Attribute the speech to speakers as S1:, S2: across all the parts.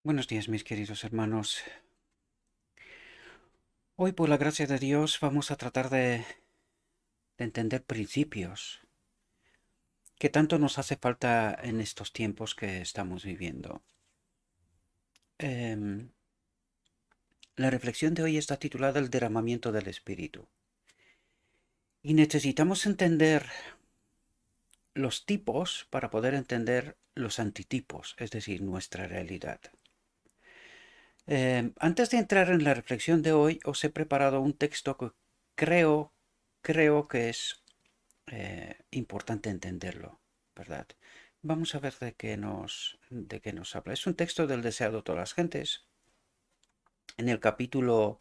S1: Buenos días, mis queridos hermanos. Hoy, por la gracia de Dios, vamos a tratar de entender principios que tanto nos hace falta en estos tiempos que estamos viviendo. Em, la reflexión de hoy está titulada El derramamiento del Espíritu. Y necesitamos entender los tipos para poder entender los antitipos, es decir, nuestra realidad. Antes de entrar en la reflexión de hoy, os he preparado un texto que creo, creo que es importante entenderlo, ¿verdad? Vamos a ver de qué nos habla. Es un texto del deseado de todas las gentes. En el capítulo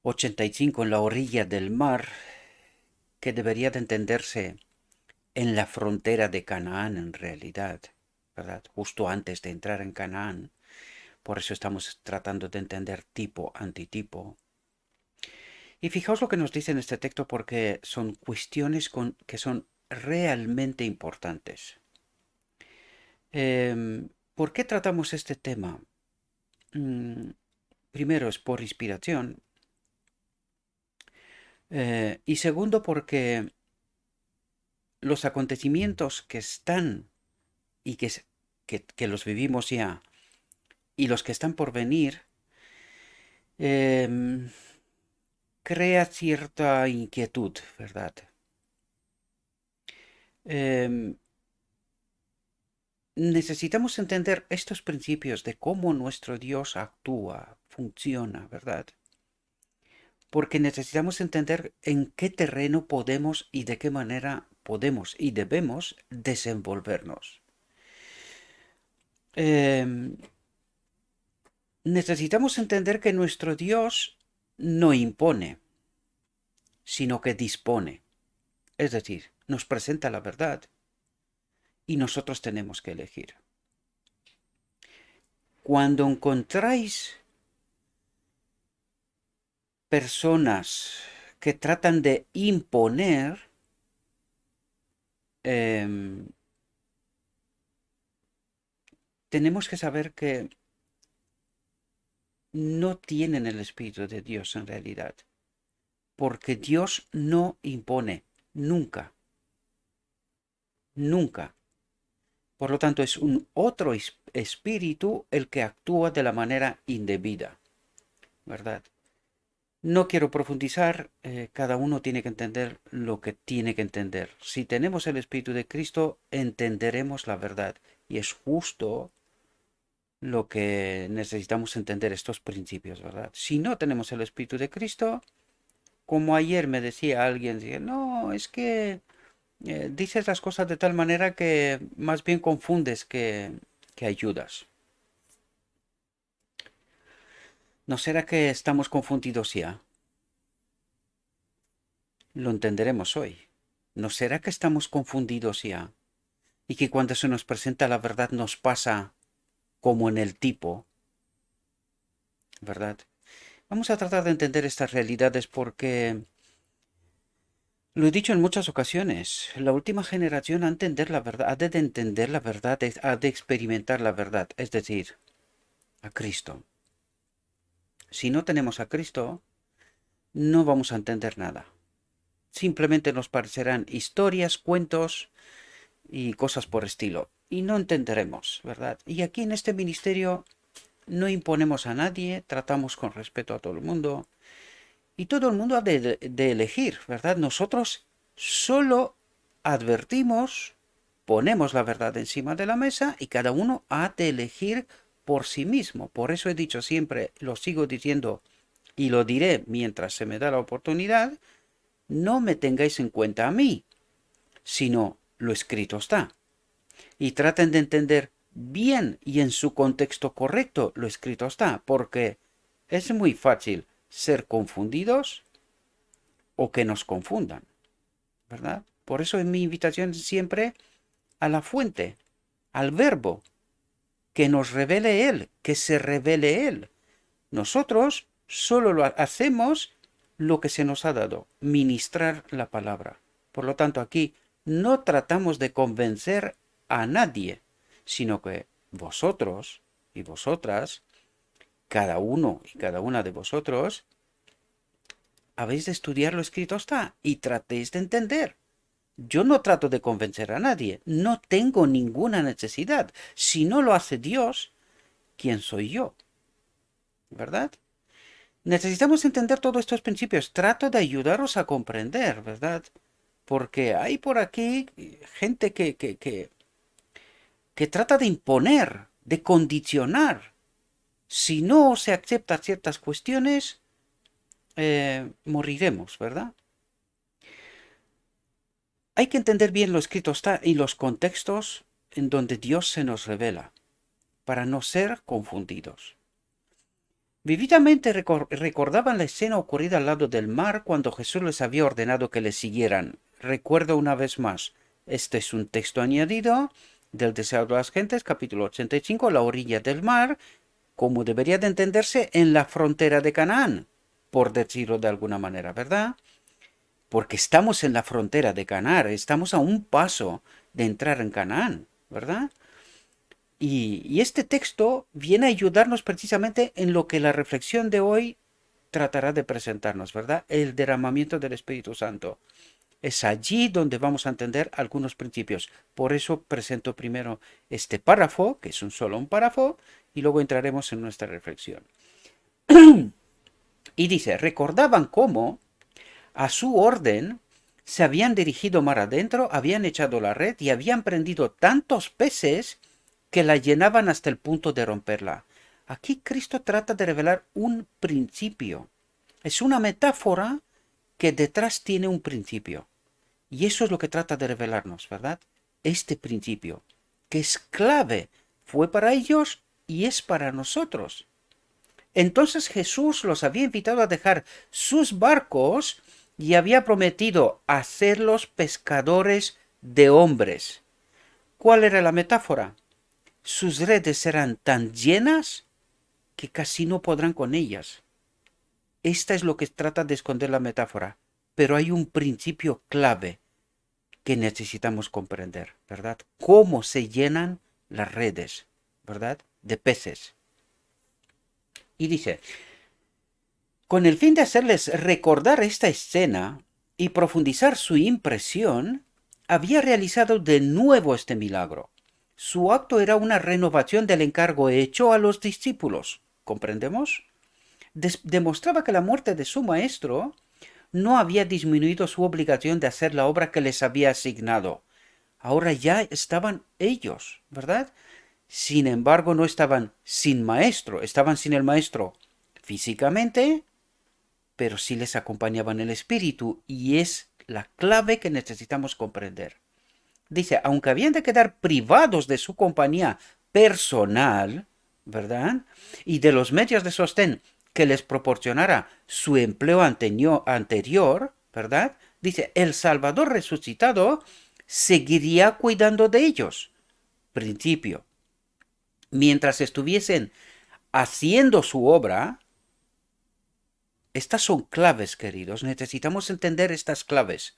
S1: 85, en la orilla del mar, que debería de entenderse en la frontera de Canaán en realidad, ¿verdad? Justo antes de entrar en Canaán. Por eso estamos tratando de entender tipo, antitipo. Y fijaos lo que nos dice en este texto porque son cuestiones que son realmente importantes. ¿Por qué tratamos este tema? Mm, Primero es por inspiración y segundo porque los acontecimientos que están y que los vivimos ya y los que están por venir em, crea cierta inquietud, ¿verdad? Em, Necesitamos entender estos principios de cómo nuestro Dios actúa, funciona, ¿verdad? Porque necesitamos entender en qué terreno podemos y de qué manera podemos y debemos desenvolvernos. Eh, Necesitamos entender que nuestro Dios no impone, sino que dispone. Es decir, nos presenta la verdad y nosotros tenemos que elegir. Cuando encontráis personas que tratan de imponer, eh, tenemos que saber que no tienen el Espíritu de Dios en realidad, porque Dios no impone, nunca, nunca. Por lo tanto, es un otro espíritu el que actúa de la manera indebida, ¿verdad? No quiero profundizar, cada uno tiene que entender lo que tiene que entender. Si tenemos el Espíritu de Cristo, entenderemos la verdad. Y es justo lo que necesitamos entender estos principios, ¿verdad? Si no tenemos el Espíritu de Cristo, como ayer me decía alguien, no, es que dices las cosas de tal manera que más bien confundes que ayudas. ¿No será que estamos confundidos ya? Lo entenderemos hoy. ¿No será que estamos confundidos ya? Y que cuando se nos presenta la verdad nos pasa como en el tipo, ¿verdad? Vamos a tratar de entender estas realidades porque lo he dicho en muchas ocasiones. La última generación ha, entender la verdad, ha de entender la verdad, ha de experimentar la verdad, es decir, a Cristo. Si no tenemos a Cristo, no vamos a entender nada. Simplemente nos parecerán historias, cuentos y cosas por estilo. Y no entenderemos, ¿verdad? Y aquí en este ministerio no imponemos a nadie, tratamos con respeto a todo el mundo. Y todo el mundo ha de elegir, ¿verdad? Nosotros solo advertimos, ponemos la verdad encima de la mesa y cada uno ha de elegir por sí mismo. Por eso he dicho siempre, lo sigo diciendo y lo diré mientras se me da la oportunidad, no me tengáis en cuenta a mí, sino lo escrito está. Y traten de entender bien y en su contexto correcto lo escrito está, porque es muy fácil ser confundidos o que nos confundan, ¿verdad? Por eso es mi invitación siempre a la fuente, al verbo, que nos revele Él, que se revele Él. Nosotros solo lo hacemos lo que se nos ha dado, ministrar la palabra. Por lo tanto, aquí no tratamos de convencer a nadie, sino que vosotros y vosotras, cada uno y cada una de vosotros, habéis de estudiar lo escrito está y tratéis de entender. Yo no trato de convencer a nadie, no tengo ninguna necesidad. Si no lo hace Dios, ¿quién soy yo? ¿Verdad? Necesitamos entender todos estos principios. Trato de ayudaros a comprender, ¿verdad? Porque hay por aquí gente que trata de imponer, de condicionar. Si no se aceptan ciertas cuestiones, moriremos, ¿verdad? Hay que entender bien lo escrito está y los contextos en donde Dios se nos revela, para no ser confundidos. Vividamente recordaban la escena ocurrida al lado del mar cuando Jesús les había ordenado que le siguieran. Recuerdo una vez más, este es un texto añadido del Deseo de las Gentes, capítulo 85, la orilla del mar, como debería de entenderse en la frontera de Canaán, por decirlo de alguna manera, ¿verdad? Porque estamos en la frontera de Canaán, estamos a un paso de entrar en Canaán, ¿verdad? Y este texto viene a ayudarnos precisamente en lo que la reflexión de hoy tratará de presentarnos, ¿verdad? El derramamiento del Espíritu Santo. Es allí donde vamos a entender algunos principios. Por eso presento primero este párrafo, que es solo un párrafo, y luego entraremos en nuestra reflexión. Y dice, recordaban cómo a su orden se habían dirigido mar adentro, habían echado la red y habían prendido tantos peces que la llenaban hasta el punto de romperla. Aquí Cristo trata de revelar un principio. Es una metáfora que detrás tiene un principio. Y eso es lo que trata de revelarnos, ¿verdad? Este principio, que es clave, fue para ellos y es para nosotros. Entonces Jesús los había invitado a dejar sus barcos y había prometido hacerlos pescadores de hombres. ¿Cuál era la metáfora? Sus redes serán tan llenas que casi no podrán con ellas. Esta es lo que trata de esconder la metáfora, pero hay un principio clave que necesitamos comprender, ¿verdad? Cómo se llenan las redes, ¿verdad? De peces. Y dice, con el fin de hacerles recordar esta escena y profundizar su impresión, había realizado de nuevo este milagro. Su acto era una renovación del encargo hecho a los discípulos. ¿Comprendemos? Demostraba que la muerte de su maestro no había disminuido su obligación de hacer la obra que les había asignado. Ahora ya estaban ellos, ¿verdad? Sin embargo, no estaban sin maestro, estaban sin el maestro físicamente, pero sí les acompañaban el espíritu, y es la clave que necesitamos comprender. Dice, aunque habían de quedar privados de su compañía personal, ¿verdad? Y de los medios de sostén que les proporcionara su empleo anterior, ¿verdad? Dice, el Salvador resucitado seguiría cuidando de ellos. Principio. Mientras estuviesen haciendo su obra, estas son claves, queridos. Necesitamos entender estas claves.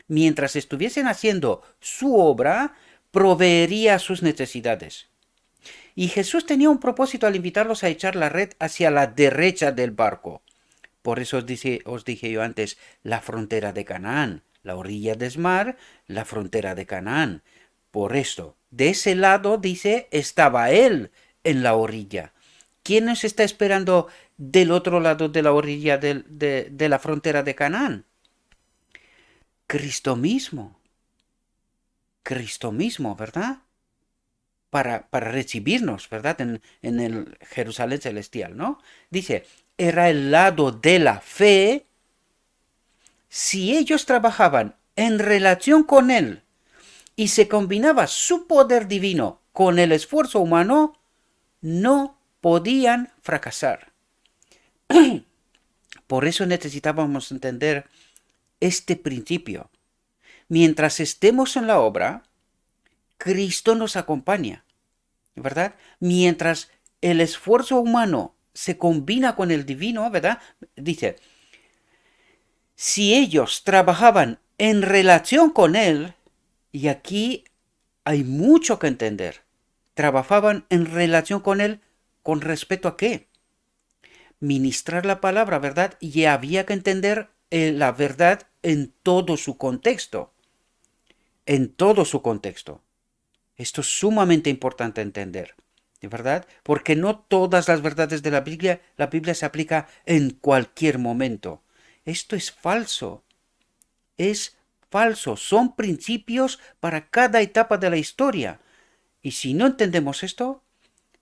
S1: Mientras estuviesen haciendo su obra, proveería sus necesidades. Y Jesús tenía un propósito al invitarlos a echar la red hacia la derecha del barco. Por eso os dije yo antes, la frontera de Canaán, la orilla del mar, la frontera de Canaán. Por esto, de ese lado, dice, estaba él en la orilla. ¿Quién nos está esperando del otro lado de la orilla de la frontera de Canaán? Cristo mismo. Cristo mismo, ¿verdad? Para recibirnos, ¿verdad? En el Jerusalén celestial, ¿no? Dice, era el lado de la fe. Si ellos trabajaban en relación con Él y se combinaba su poder divino con el esfuerzo humano, no podían fracasar. Por eso necesitábamos entender este principio. Mientras estemos en la obra, Cristo nos acompaña, ¿verdad? Mientras el esfuerzo humano se combina con el divino, ¿verdad? Dice, si ellos trabajaban en relación con Él, y aquí hay mucho que entender, trabajaban en relación con Él ¿Con respecto a qué? Ministrar la palabra, ¿verdad? Y había que entender la verdad en todo su contexto. En todo su contexto. Esto es sumamente importante entender, ¿verdad? Porque no todas las verdades de la Biblia se aplica en cualquier momento. Esto es falso, son principios para cada etapa de la historia. Y si no entendemos esto,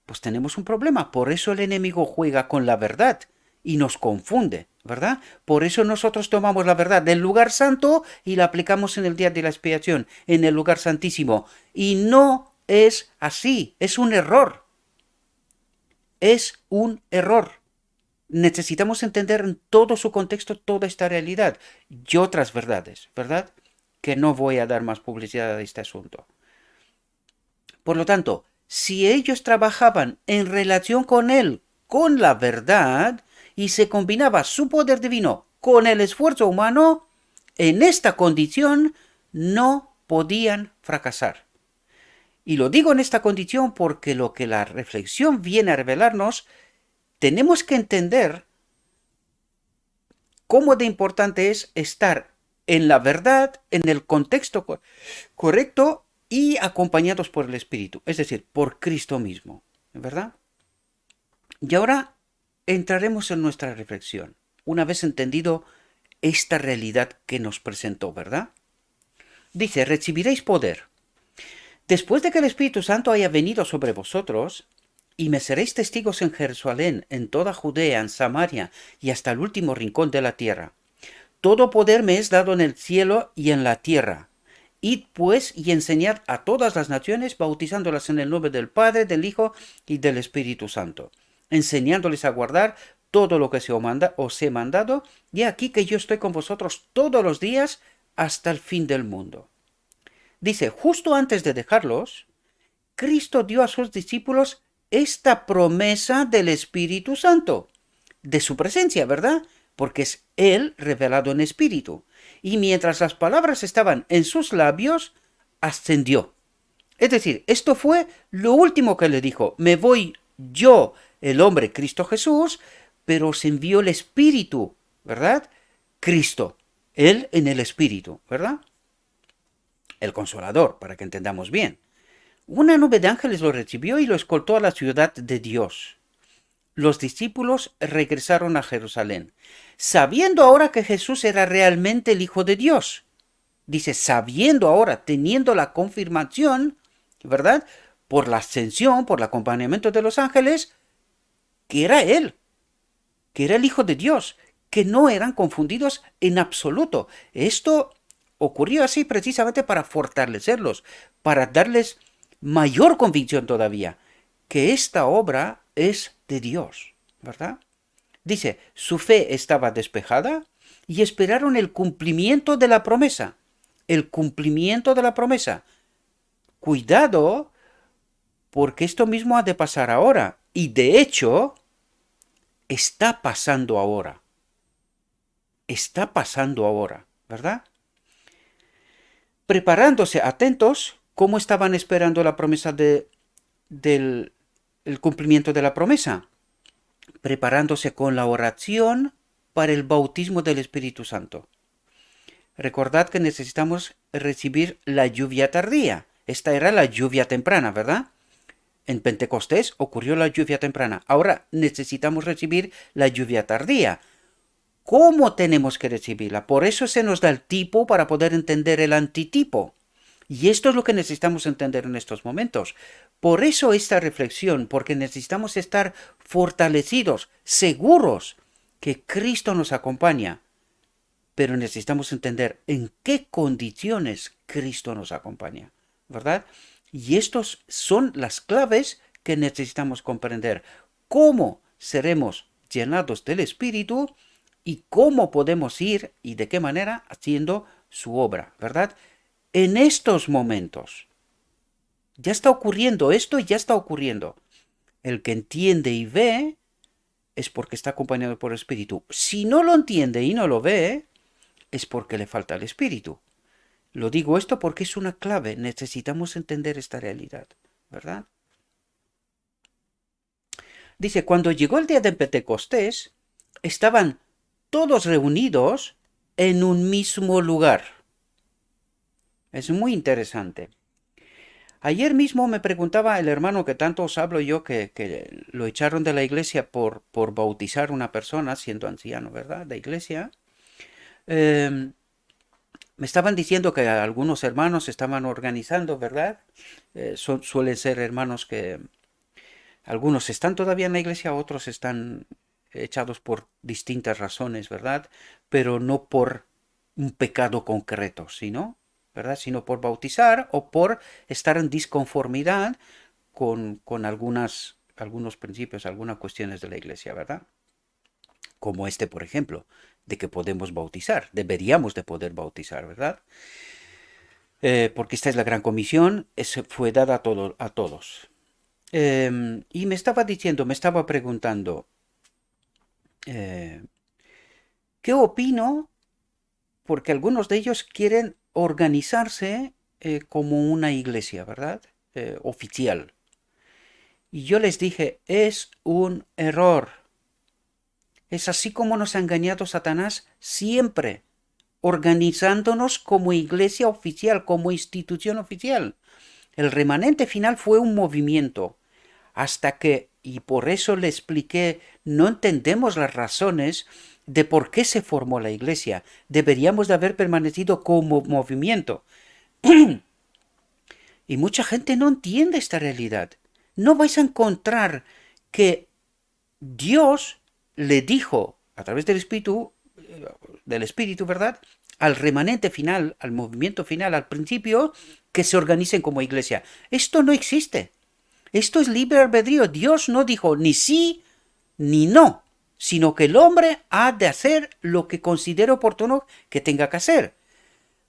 S1: pues tenemos un problema. Por eso el enemigo juega con la verdad y nos confunde, ¿verdad? Por eso nosotros tomamos la verdad del lugar santo y la aplicamos en el día de la expiación, en el lugar santísimo. Y no es así, es un error. Es un error. Necesitamos entender en todo su contexto toda esta realidad y otras verdades, ¿verdad? Que no voy a dar más publicidad a este asunto. Por lo tanto, si ellos trabajaban en relación con él, con la verdad, y se combinaba su poder divino con el esfuerzo humano, en esta condición no podían fracasar. Y lo digo en esta condición porque lo que la reflexión viene a revelarnos, tenemos que entender cómo de importante es estar en la verdad, en el contexto correcto y acompañados por el Espíritu, es decir, por Cristo mismo, ¿verdad? Y ahora entraremos en nuestra reflexión, una vez entendido esta realidad que nos presentó, ¿verdad? Dice, recibiréis poder. Después de que el Espíritu Santo haya venido sobre vosotros, y me seréis testigos en Jerusalén, en toda Judea, en Samaria y hasta el último rincón de la tierra. Todo poder me es dado en el cielo y en la tierra. Id pues y enseñad a todas las naciones, bautizándolas en el nombre del Padre, del Hijo y del Espíritu Santo, enseñándoles a guardar todo lo que os he mandado, y aquí que yo estoy con vosotros todos los días hasta el fin del mundo. Dice, justo antes de dejarlos, Cristo dio a sus discípulos esta promesa del Espíritu Santo, de su presencia, ¿verdad? Porque es Él revelado en espíritu. Y mientras las palabras estaban en sus labios, ascendió. Es decir, esto fue lo último que le dijo. Me voy yo, el hombre Cristo Jesús, pero os envió el Espíritu, ¿verdad? Cristo, Él en el Espíritu, ¿verdad? El Consolador, para que entendamos bien. Una nube de ángeles lo recibió y lo escoltó a la ciudad de Dios. Los discípulos regresaron a Jerusalén, sabiendo ahora que Jesús era realmente el Hijo de Dios. Dice, sabiendo ahora, teniendo la confirmación, ¿verdad? Por la ascensión, por el acompañamiento de los ángeles, que era Él, que era el Hijo de Dios, que no eran confundidos en absoluto. Esto ocurrió así precisamente para fortalecerlos, para darles mayor convicción todavía, que esta obra es de Dios, ¿verdad? Dice, su fe estaba despejada y esperaron el cumplimiento de la promesa. El cumplimiento de la promesa. Cuidado, porque esto mismo ha de pasar ahora. Y de hecho, está pasando ahora. Está pasando ahora, ¿verdad? Preparándose, atentos, ¿cómo estaban esperando la promesa del el cumplimiento de la promesa? Preparándose con la oración para el bautismo del Espíritu Santo. Recordad que necesitamos recibir la lluvia tardía. Esta era la lluvia temprana, ¿verdad? En Pentecostés ocurrió la lluvia temprana. Ahora necesitamos recibir la lluvia tardía. ¿Cómo tenemos que recibirla? Por eso se nos da el tipo para poder entender el antitipo. Y esto es lo que necesitamos entender en estos momentos. Por eso esta reflexión, porque necesitamos estar fortalecidos, seguros que Cristo nos acompaña. Pero necesitamos entender en qué condiciones Cristo nos acompaña, ¿verdad? Y estos son las claves que necesitamos comprender. ¿Cómo seremos llenados del Espíritu y cómo podemos ir y de qué manera haciendo su obra, ¿verdad? En estos momentos. Ya está ocurriendo esto y ya está ocurriendo. El que entiende y ve es porque está acompañado por el Espíritu. Si no lo entiende y no lo ve, es porque le falta el Espíritu. Lo digo esto porque es una clave. Necesitamos entender esta realidad, ¿verdad? Dice, cuando llegó el día de Pentecostés, estaban todos reunidos en un mismo lugar. Es muy interesante. Ayer mismo me preguntaba el hermano que tanto os hablo yo, que lo echaron de la iglesia por bautizar a una persona, siendo anciano, ¿verdad? De iglesia. Eh, Me estaban diciendo que algunos hermanos estaban organizando, ¿verdad? Suelen ser hermanos que algunos están todavía en la iglesia, otros están echados por distintas razones, ¿verdad? Pero no por un pecado concreto, sino, ¿verdad? Sino por bautizar o por estar en disconformidad con algunos principios, algunas cuestiones de la iglesia, ¿verdad? Como este, por ejemplo, de que podemos bautizar, deberíamos de poder bautizar, ¿verdad? Porque esta es la gran comisión, fue dada a todos. Y me estaba diciendo, me estaba preguntando, eh, ¿qué opino? Porque algunos de ellos quieren organizarse como una iglesia, ¿verdad? Oficial. Y yo les dije, es un error. Es así como nos ha engañado Satanás siempre, organizándonos como iglesia oficial, como institución oficial. El remanente final fue un movimiento, hasta que, y por eso le expliqué, no entendemos las razones de por qué se formó la iglesia. Deberíamos de haber permanecido como movimiento. Y mucha gente no entiende esta realidad. No vais a encontrar que Dios le dijo a través del Espíritu, ¿verdad? Al remanente final, al movimiento final, al principio, que se organicen como iglesia. Esto no existe. Esto es libre albedrío. Dios no dijo ni sí ni no, sino que el hombre ha de hacer lo que considere oportuno que tenga que hacer.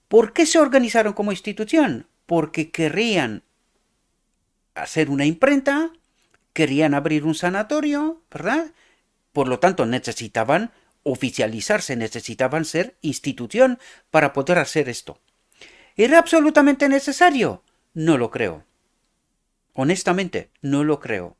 S1: ¿Por qué se organizaron como institución? Porque querrían hacer una imprenta, querían abrir un sanatorio, ¿verdad? Por lo tanto, necesitaban oficializarse, necesitaban ser institución para poder hacer esto. ¿Era absolutamente necesario? No lo creo. Honestamente, no lo creo.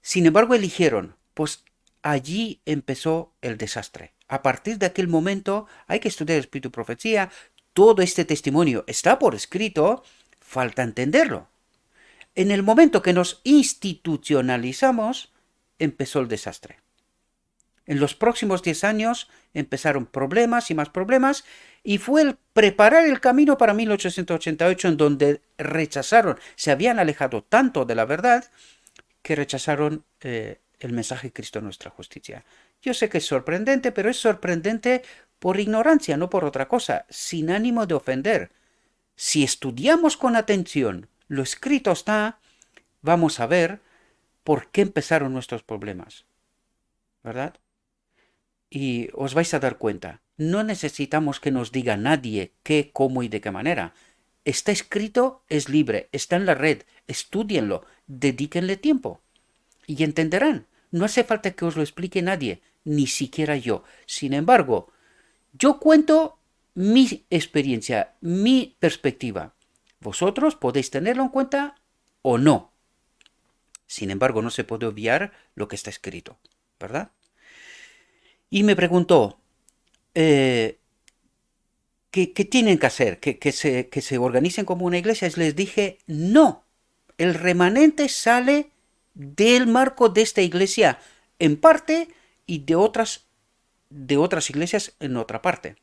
S1: Sin embargo, eligieron, pues allí empezó el desastre. A partir de aquel momento hay que estudiar Espíritu y Profecía. Todo este testimonio está por escrito, falta entenderlo. En el momento que nos institucionalizamos, empezó el desastre. En los próximos 10 años empezaron problemas y más problemas, y fue el preparar el camino para 1888, en donde rechazaron, se habían alejado tanto de la verdad, que rechazaron el mensaje de Cristo nuestra justicia. Yo sé que es sorprendente, pero es sorprendente por ignorancia, no por otra cosa, sin ánimo de ofender. Si estudiamos con atención lo escrito está, vamos a ver por qué empezaron nuestros problemas, ¿verdad? Y os vais a dar cuenta, no necesitamos que nos diga nadie qué, cómo y de qué manera. Está escrito, es libre, está en la red, estúdienlo, dedíquenle tiempo y entenderán. No hace falta que os lo explique nadie, ni siquiera yo. Sin embargo, yo cuento mi experiencia, mi perspectiva. Vosotros podéis tenerlo en cuenta o no. Sin embargo, no se puede obviar lo que está escrito, ¿verdad? Y me preguntó, ¿qué tienen que hacer? ¿Que se organicen como una iglesia? Les dije, no. El remanente sale del marco de esta iglesia en parte y de otras iglesias en otra parte.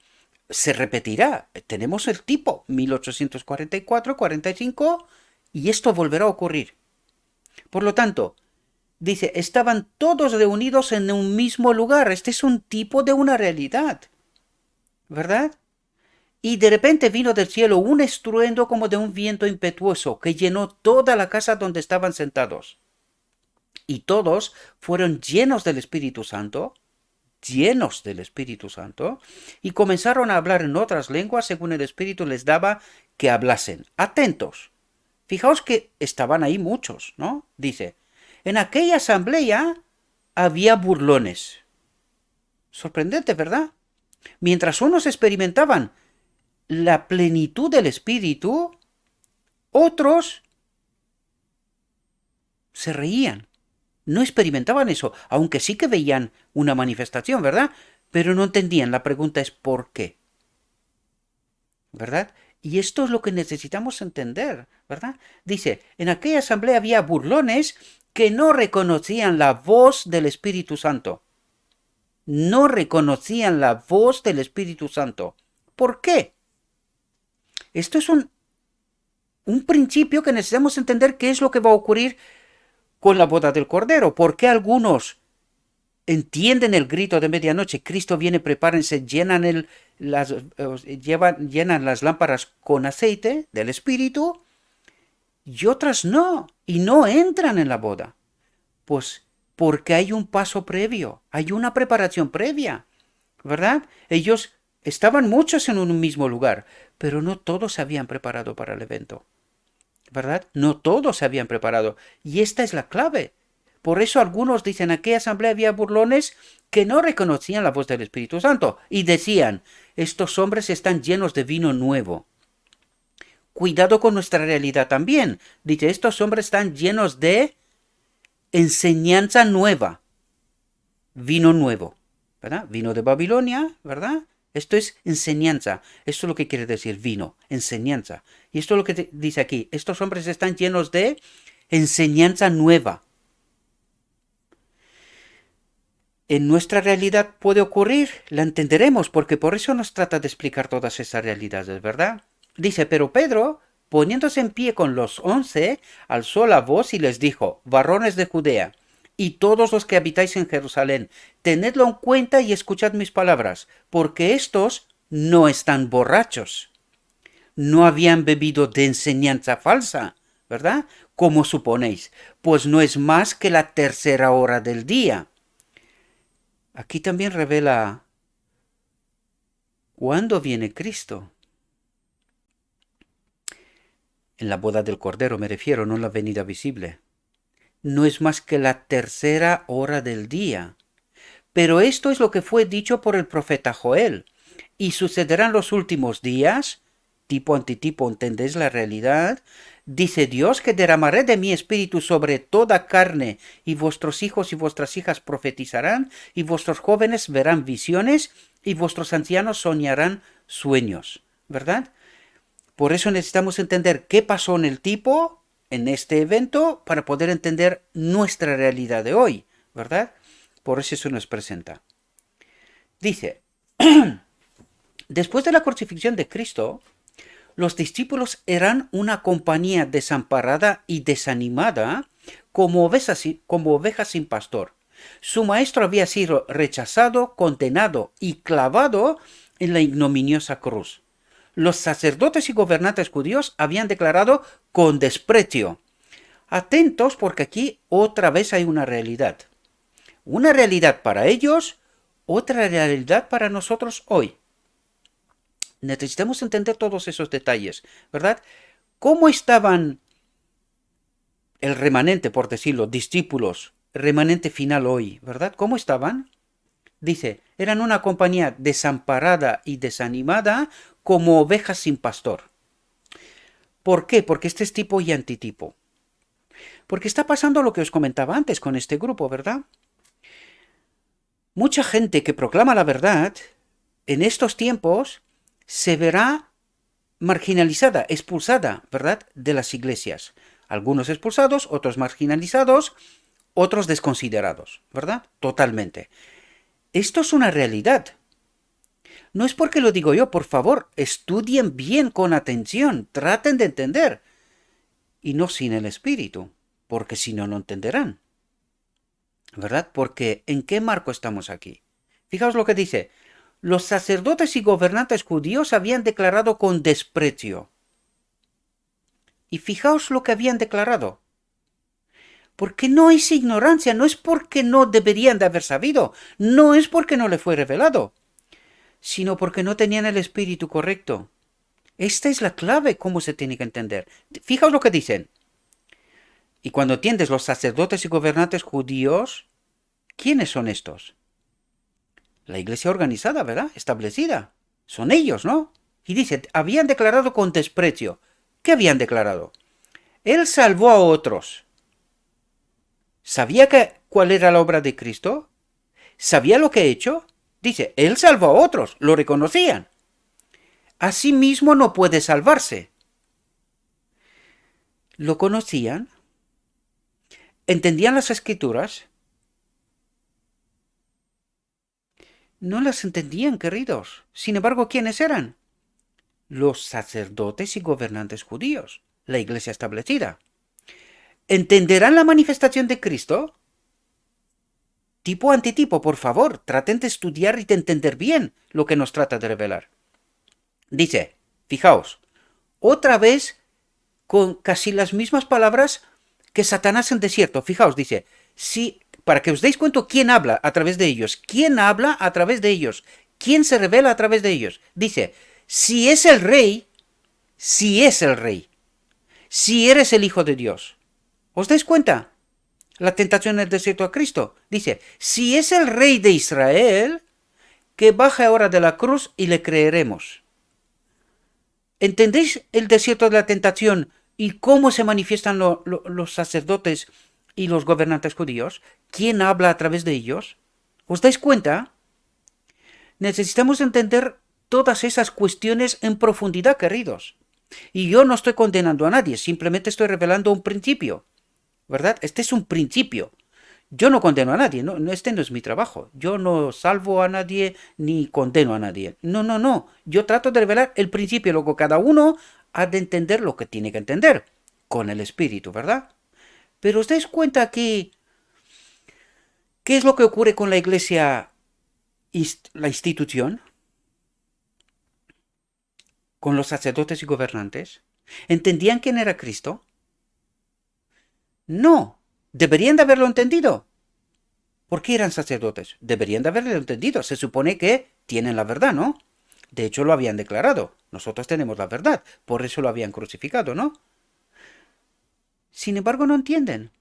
S1: Se repetirá. Tenemos el tipo 1844-45 y esto volverá a ocurrir. Por lo tanto, dice, estaban todos reunidos en un mismo lugar. Este es un tipo de una realidad, ¿verdad? Y de repente vino del cielo un estruendo como de un viento impetuoso que llenó toda la casa donde estaban sentados. Y todos fueron llenos del Espíritu Santo, y comenzaron a hablar en otras lenguas según el Espíritu les daba que hablasen. Atentos. Fijaos que estaban ahí muchos, ¿no? Dice, en aquella asamblea había burlones. Sorprendente, ¿verdad? Mientras unos experimentaban la plenitud del Espíritu, otros se reían. No experimentaban eso, aunque sí que veían una manifestación, ¿verdad? Pero no entendían. La pregunta es ¿por qué? ¿Verdad? Y esto es lo que necesitamos entender, ¿verdad? Dice, en aquella asamblea había burlones que no reconocían la voz del Espíritu Santo. No reconocían la voz del Espíritu Santo. ¿Por qué? Esto es un principio que necesitamos entender qué es lo que va a ocurrir con la boda del Cordero. ¿Por qué algunos entienden el grito de medianoche? Cristo viene, prepárense, llenan las lámparas con aceite del Espíritu y otras no, y no entran en la boda. Pues porque hay un paso previo, hay una preparación previa, ¿verdad? Ellos estaban muchos en un mismo lugar, pero no todos se habían preparado para el evento, ¿verdad? No todos se habían preparado. Y esta es la clave. Por eso algunos dicen, en aquella asamblea había burlones que no reconocían la voz del Espíritu Santo y decían, estos hombres están llenos de vino nuevo. Cuidado con nuestra realidad también. Dice, estos hombres están llenos de enseñanza nueva, vino nuevo, ¿verdad? Vino de Babilonia, ¿verdad? Esto es enseñanza. Esto es lo que quiere decir vino, enseñanza. Y esto es lo que dice aquí. Estos hombres están llenos de enseñanza nueva. En nuestra realidad puede ocurrir, la entenderemos, porque por eso nos trata de explicar todas esas realidades, ¿verdad? Dice, pero Pedro, poniéndose en pie con los 11, alzó la voz y les dijo, varones de Judea, y todos los que habitáis en Jerusalén, tenedlo en cuenta y escuchad mis palabras, porque estos no están borrachos, no habían bebido de enseñanza falsa, ¿verdad? Como suponéis, pues no es más que la tercera hora del día. Aquí también revela cuándo viene Cristo. En la boda del Cordero me refiero, no en la venida visible. No es más que la tercera hora del día. Pero esto es lo que fue dicho por el profeta Joel. Y sucederán los últimos días, tipo antitipo, ¿entendéis la realidad? Dice Dios que derramaré de mi espíritu sobre toda carne, y vuestros hijos y vuestras hijas profetizarán, y vuestros jóvenes verán visiones, y vuestros ancianos soñarán sueños. ¿Verdad? Por eso necesitamos entender qué pasó en el tipo, en este evento, para poder entender nuestra realidad de hoy. ¿Verdad? Por eso se nos presenta. Dice, después de la crucifixión de Cristo, los discípulos eran una compañía desamparada y desanimada como ovejas sin pastor. Su maestro había sido rechazado, condenado y clavado en la ignominiosa cruz. Los sacerdotes y gobernantes judíos habían declarado con desprecio. Atentos porque aquí otra vez hay una realidad. Una realidad para ellos, otra realidad para nosotros hoy. Necesitamos entender todos esos detalles, ¿verdad? ¿Cómo estaban el remanente, por decirlo, discípulos, remanente final hoy, ¿verdad? ¿Cómo estaban? Dice, eran una compañía desamparada y desanimada como ovejas sin pastor. ¿Por qué? Porque este es tipo y antitipo. Porque está pasando lo que os comentaba antes con este grupo, ¿verdad? Mucha gente que proclama la verdad en estos tiempos se verá marginalizada, expulsada, ¿verdad?, de las iglesias. Algunos expulsados, otros marginalizados, otros desconsiderados, ¿verdad? Totalmente. Esto es una realidad. No es porque lo digo yo, por favor, estudien bien con atención, traten de entender. Y no sin el espíritu, porque si no, no entenderán. ¿Verdad? Porque ¿en qué marco estamos aquí? Fijaos lo que dice. Los sacerdotes y gobernantes judíos habían declarado con desprecio. Y fijaos lo que habían declarado. Porque no es ignorancia, no es porque no deberían de haber sabido, no es porque no le fue revelado, sino porque no tenían el espíritu correcto. Esta es la clave, cómo se tiene que entender. Fijaos lo que dicen. Y cuando entiendes los sacerdotes y gobernantes judíos, ¿quiénes son estos? La iglesia organizada, ¿verdad? Establecida. Son ellos, ¿no? Y dice, habían declarado con desprecio. ¿Qué habían declarado? Él salvó a otros. ¿Sabía cuál era la obra de Cristo? ¿Sabía lo que ha hecho? Dice, Él salvó a otros, lo reconocían. Asimismo no puede salvarse. Lo conocían, entendían las escrituras, no las entendían, queridos. Sin embargo, ¿quiénes eran? Los sacerdotes y gobernantes judíos, la iglesia establecida. ¿Entenderán la manifestación de Cristo? Tipo antitipo, por favor, traten de estudiar y de entender bien lo que nos trata de revelar. Dice, fijaos, otra vez con casi las mismas palabras que Satanás en desierto. Fijaos, dice, si, para que os deis cuenta quién habla a través de ellos, quién habla a través de ellos, quién se revela a través de ellos. Dice, si es el rey, si es el rey, si eres el Hijo de Dios. ¿Os dais cuenta? La tentación en el desierto a Cristo. Dice, si es el rey de Israel, que baje ahora de la cruz y le creeremos. ¿Entendéis el desierto de la tentación y cómo se manifiestan los sacerdotes y los gobernantes judíos? ¿Quién habla a través de ellos? ¿Os dais cuenta? Necesitamos entender todas esas cuestiones en profundidad, queridos. Y yo no estoy condenando a nadie, simplemente estoy revelando un principio, ¿verdad? Este es un principio. Yo no condeno a nadie, no, este no es mi trabajo. Yo no salvo a nadie ni condeno a nadie. No, no, no. Yo trato de revelar el principio, luego cada uno ha de entender lo que tiene que entender con el espíritu, ¿verdad? Pero os dais cuenta que ¿qué es lo que ocurre con la iglesia, la institución, con los sacerdotes y gobernantes? ¿Entendían quién era Cristo? No. Deberían de haberlo entendido. ¿Por qué eran sacerdotes? Deberían de haberlo entendido. Se supone que tienen la verdad, ¿no? De hecho, lo habían declarado. Nosotros tenemos la verdad. Por eso lo habían crucificado, ¿no? Sin embargo, no entienden.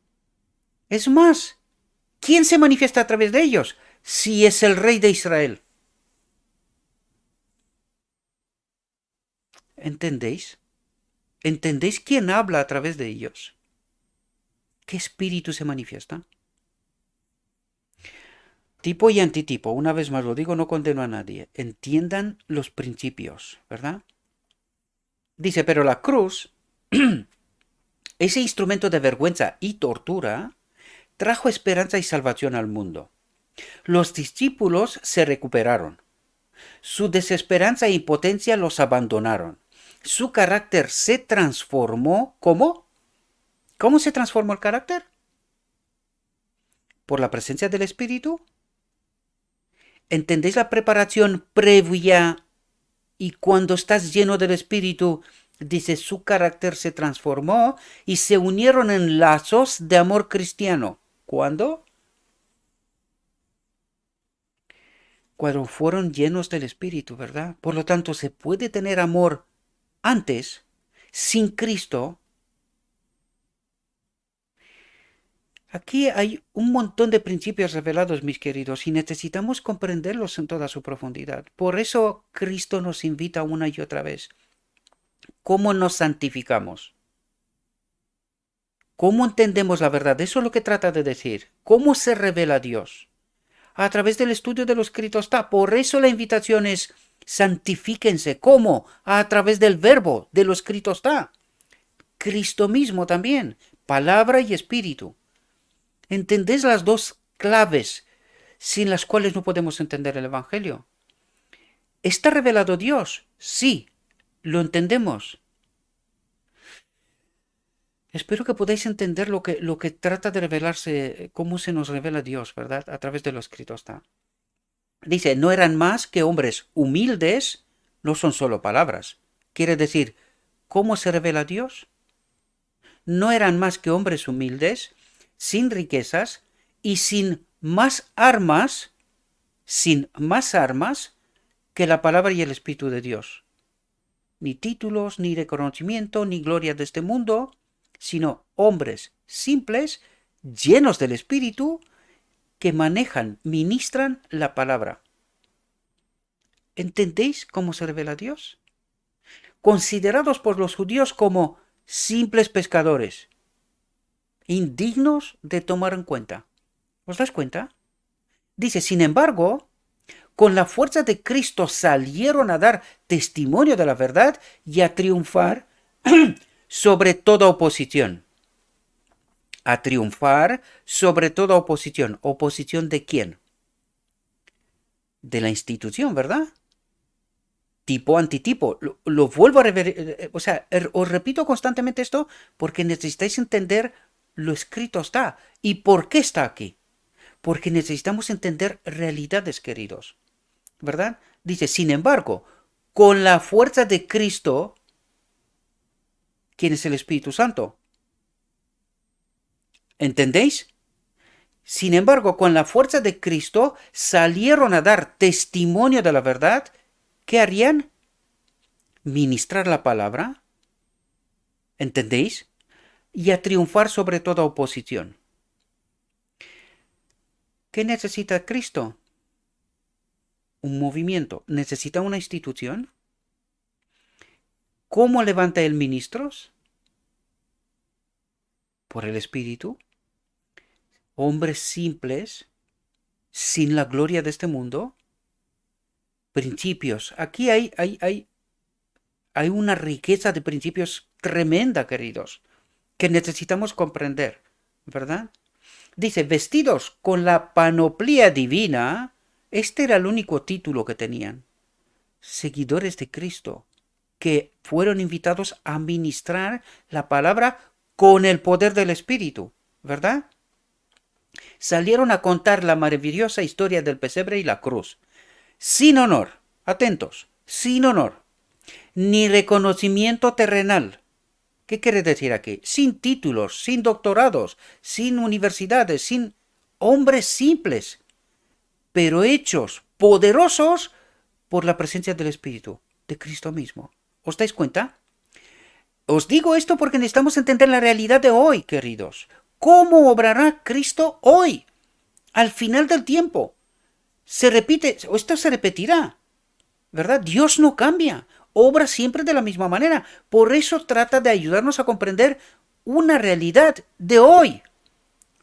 S1: Es más, ¿quién se manifiesta a través de ellos? Si es el rey de Israel. ¿Entendéis? ¿Entendéis quién habla a través de ellos? ¿Qué espíritu se manifiesta? Tipo y antitipo, una vez más lo digo, no condeno a nadie. Entiendan los principios, ¿verdad? Dice, pero la cruz, ese instrumento de vergüenza y tortura, trajo esperanza y salvación al mundo. Los discípulos se recuperaron. Su desesperanza e impotencia los abandonaron. Su carácter se transformó. ¿Cómo? ¿Cómo se transformó el carácter? ¿Por la presencia del Espíritu? ¿Entendéis la preparación previa y cuando estás lleno del Espíritu, dice, su carácter se transformó y se unieron en lazos de amor cristiano? ¿Cuándo? Cuando fueron llenos del Espíritu, ¿verdad? Por lo tanto, se puede tener amor antes, sin Cristo. Aquí hay un montón de principios revelados, mis queridos, y necesitamos comprenderlos en toda su profundidad. Por eso Cristo nos invita una y otra vez. ¿Cómo nos santificamos? ¿Cómo entendemos la verdad? Eso es lo que trata de decir. ¿Cómo se revela Dios? A través del estudio de lo escrito está. Por eso la invitación es santifíquense. ¿Cómo? A través del verbo, de lo escrito está. Cristo mismo también, palabra y espíritu. ¿Entendéis las dos claves sin las cuales no podemos entender el Evangelio? ¿Está revelado Dios? Sí, lo entendemos. Espero que podáis entender lo que trata de revelarse, cómo se nos revela Dios, ¿verdad? A través de lo escrito está. Dice, no eran más que hombres humildes, no son solo palabras. Quiere decir, ¿cómo se revela Dios? No eran más que hombres humildes, sin riquezas y sin más armas que la palabra y el Espíritu de Dios. Ni títulos, ni reconocimiento, ni gloria de este mundo, sino hombres simples, llenos del Espíritu, que manejan, ministran la palabra. ¿Entendéis cómo se revela Dios? Considerados por los judíos como simples pescadores. indignos de tomar en cuenta. ¿Os das cuenta? Dice, sin embargo, con la fuerza de Cristo salieron a dar testimonio de la verdad y a triunfar sobre toda oposición. A triunfar sobre toda oposición. ¿Oposición de quién? De la institución, ¿verdad? Tipo antitipo. Lo vuelvo a rever, o sea, os repito constantemente esto porque necesitáis entender lo escrito está. ¿Y por qué está aquí? Porque necesitamos entender realidades, queridos. ¿Verdad? Dice, sin embargo, con la fuerza de Cristo, ¿quién es el Espíritu Santo? ¿Entendéis? Sin embargo, con la fuerza de Cristo salieron a dar testimonio de la verdad. ¿Qué harían? Ministrar la palabra. ¿Entendéis? Y a triunfar sobre toda oposición. ¿Qué necesita Cristo? Un movimiento. ¿Necesita una institución? ¿Cómo levanta él ministros? Por el Espíritu. Hombres simples, sin la gloria de este mundo. Principios. Aquí hay una riqueza de principios tremenda, queridos, que necesitamos comprender, ¿verdad? Dice, vestidos con la panoplia divina, este era el único título que tenían. Seguidores de Cristo, que fueron invitados a ministrar la palabra con el poder del Espíritu, ¿verdad? Salieron a contar la maravillosa historia del pesebre y la cruz, sin honor, atentos, sin honor, ni reconocimiento terrenal. ¿Qué quiere decir aquí? Sin títulos, sin doctorados, sin universidades, sin hombres simples, pero hechos poderosos por la presencia del Espíritu, de Cristo mismo. ¿Os dais cuenta? Os digo esto porque necesitamos entender la realidad de hoy, queridos. ¿Cómo obrará Cristo hoy? Al final del tiempo. Se repite, o esto se repetirá, ¿verdad? Dios no cambia, obra siempre de la misma manera. Por eso trata de ayudarnos a comprender una realidad de hoy,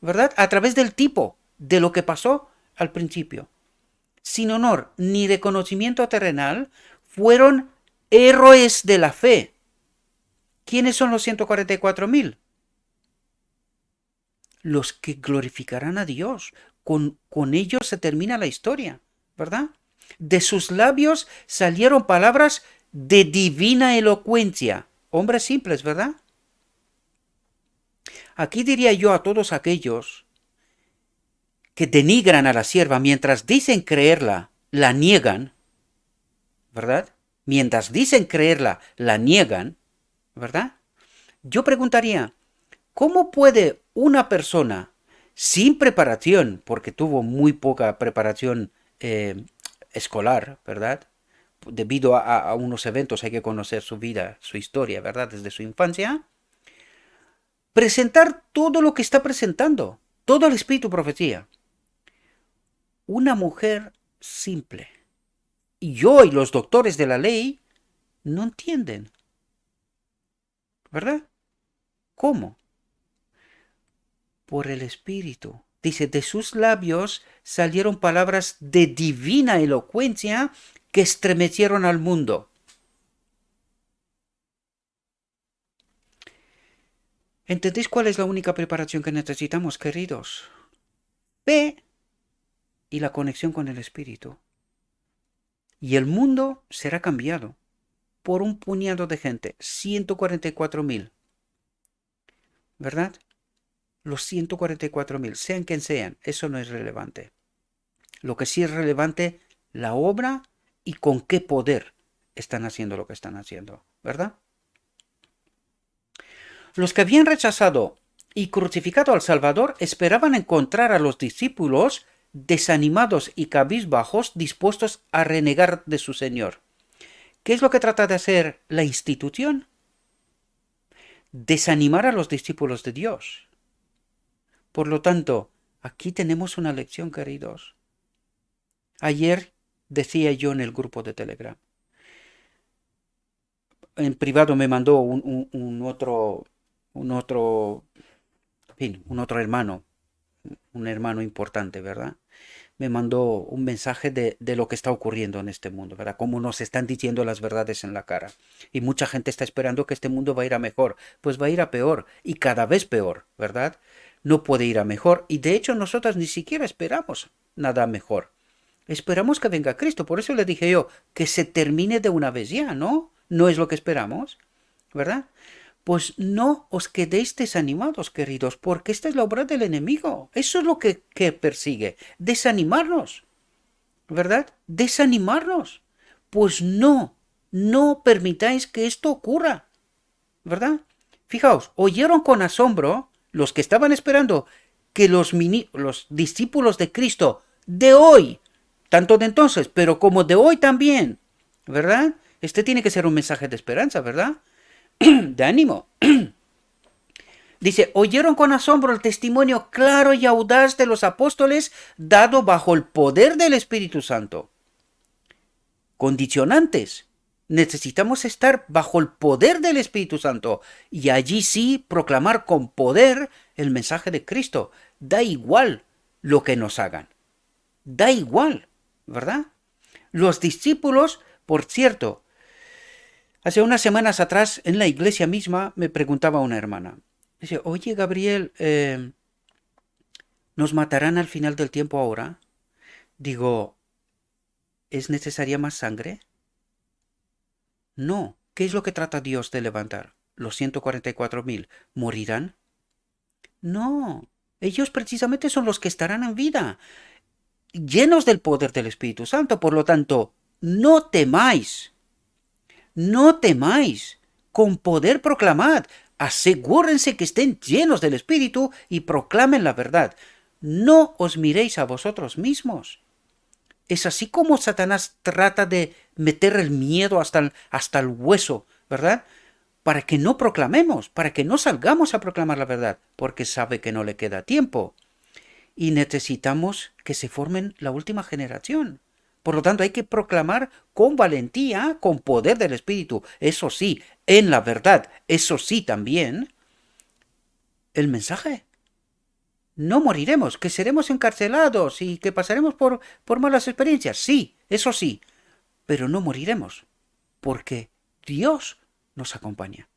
S1: ¿verdad? A través del tipo de lo que pasó al principio. Sin honor ni reconocimiento terrenal, fueron héroes de la fe. ¿Quiénes son los 144.000? Los que glorificarán a Dios. Con ellos se termina la historia, ¿verdad? De sus labios salieron palabras de divina elocuencia. Hombres simples, ¿verdad? Aquí diría yo a todos aquellos que denigran a la sierva mientras dicen creerla, la niegan, ¿verdad? Mientras dicen creerla, la niegan, ¿verdad? Yo preguntaría, ¿cómo puede una persona sin preparación, porque tuvo muy poca preparación escolar, ¿verdad? Debido a unos eventos hay que conocer su vida, su historia, ¿verdad? Desde su infancia, presentar todo lo que está presentando, todo el espíritu profecía. Una mujer simple. Y yo y los doctores de la ley no entienden, ¿verdad? ¿Cómo? Por el espíritu. Dice, de sus labios salieron palabras de divina elocuencia que estremecieron al mundo. ¿Entendéis cuál es la única preparación que necesitamos, queridos? Fe y la conexión con el Espíritu. Y el mundo será cambiado por un puñado de gente, 144.000, ¿verdad? Los 144.000, sean quien sean, eso no es relevante. Lo que sí es relevante, la obra y con qué poder están haciendo lo que están haciendo, ¿verdad? Los que habían rechazado y crucificado al Salvador esperaban encontrar a los discípulos desanimados y cabizbajos dispuestos a renegar de su Señor. ¿Qué es lo que trata de hacer la institución? Desanimar a los discípulos de Dios. Por lo tanto, aquí tenemos una lección, queridos. Ayer decía yo en el grupo de Telegram. En privado me mandó un otro fin, un hermano importante, ¿verdad? Me mandó un mensaje de lo que está ocurriendo en este mundo, ¿verdad? Cómo nos están diciendo las verdades en la cara. Y mucha gente está esperando que este mundo va a ir a mejor. Pues va a ir a peor y cada vez peor, ¿verdad? No puede ir a mejor y de hecho nosotros ni siquiera esperamos nada mejor. Esperamos que venga Cristo. Por eso le dije yo, que se termine de una vez ya, ¿no? No es lo que esperamos, ¿verdad? Pues no os quedéis desanimados, queridos, porque esta es la obra del enemigo. Eso es lo que persigue, desanimarnos, ¿verdad? Desanimarnos. Pues no permitáis que esto ocurra, ¿verdad? Fijaos, oyeron con asombro los que estaban esperando que los discípulos de Cristo de hoy, tanto de entonces, pero como de hoy también, ¿verdad? Este tiene que ser un mensaje de esperanza, ¿verdad? De ánimo. Dice, oyeron con asombro el testimonio claro y audaz de los apóstoles dado bajo el poder del Espíritu Santo. Condicionantes. Necesitamos estar bajo el poder del Espíritu Santo y allí sí proclamar con poder el mensaje de Cristo. Da igual lo que nos hagan. Da igual, ¿verdad? Los discípulos, por cierto, hace unas semanas atrás en la iglesia misma me preguntaba una hermana. Dice, oye Gabriel, ¿nos matarán al final del tiempo ahora? Digo, ¿es necesaria más sangre? No. ¿Qué es lo que trata Dios de levantar? ¿Los 144.000 morirán? No. Ellos precisamente son los que estarán en vida, llenos del poder del Espíritu Santo. Por lo tanto, no temáis. No temáis. Con poder proclamad. Asegúrense que estén llenos del Espíritu y proclamen la verdad. No os miréis a vosotros mismos. Es así como Satanás trata de meter el miedo hasta el hueso, ¿verdad? Para que no proclamemos, para que no salgamos a proclamar la verdad, porque sabe que no le queda tiempo. Y necesitamos que se formen la última generación. Por lo tanto, hay que proclamar con valentía, con poder del Espíritu, eso sí, en la verdad, eso sí también, el mensaje. No moriremos, que seremos encarcelados y que pasaremos por malas experiencias, sí, eso sí, pero no moriremos, porque Dios nos acompaña.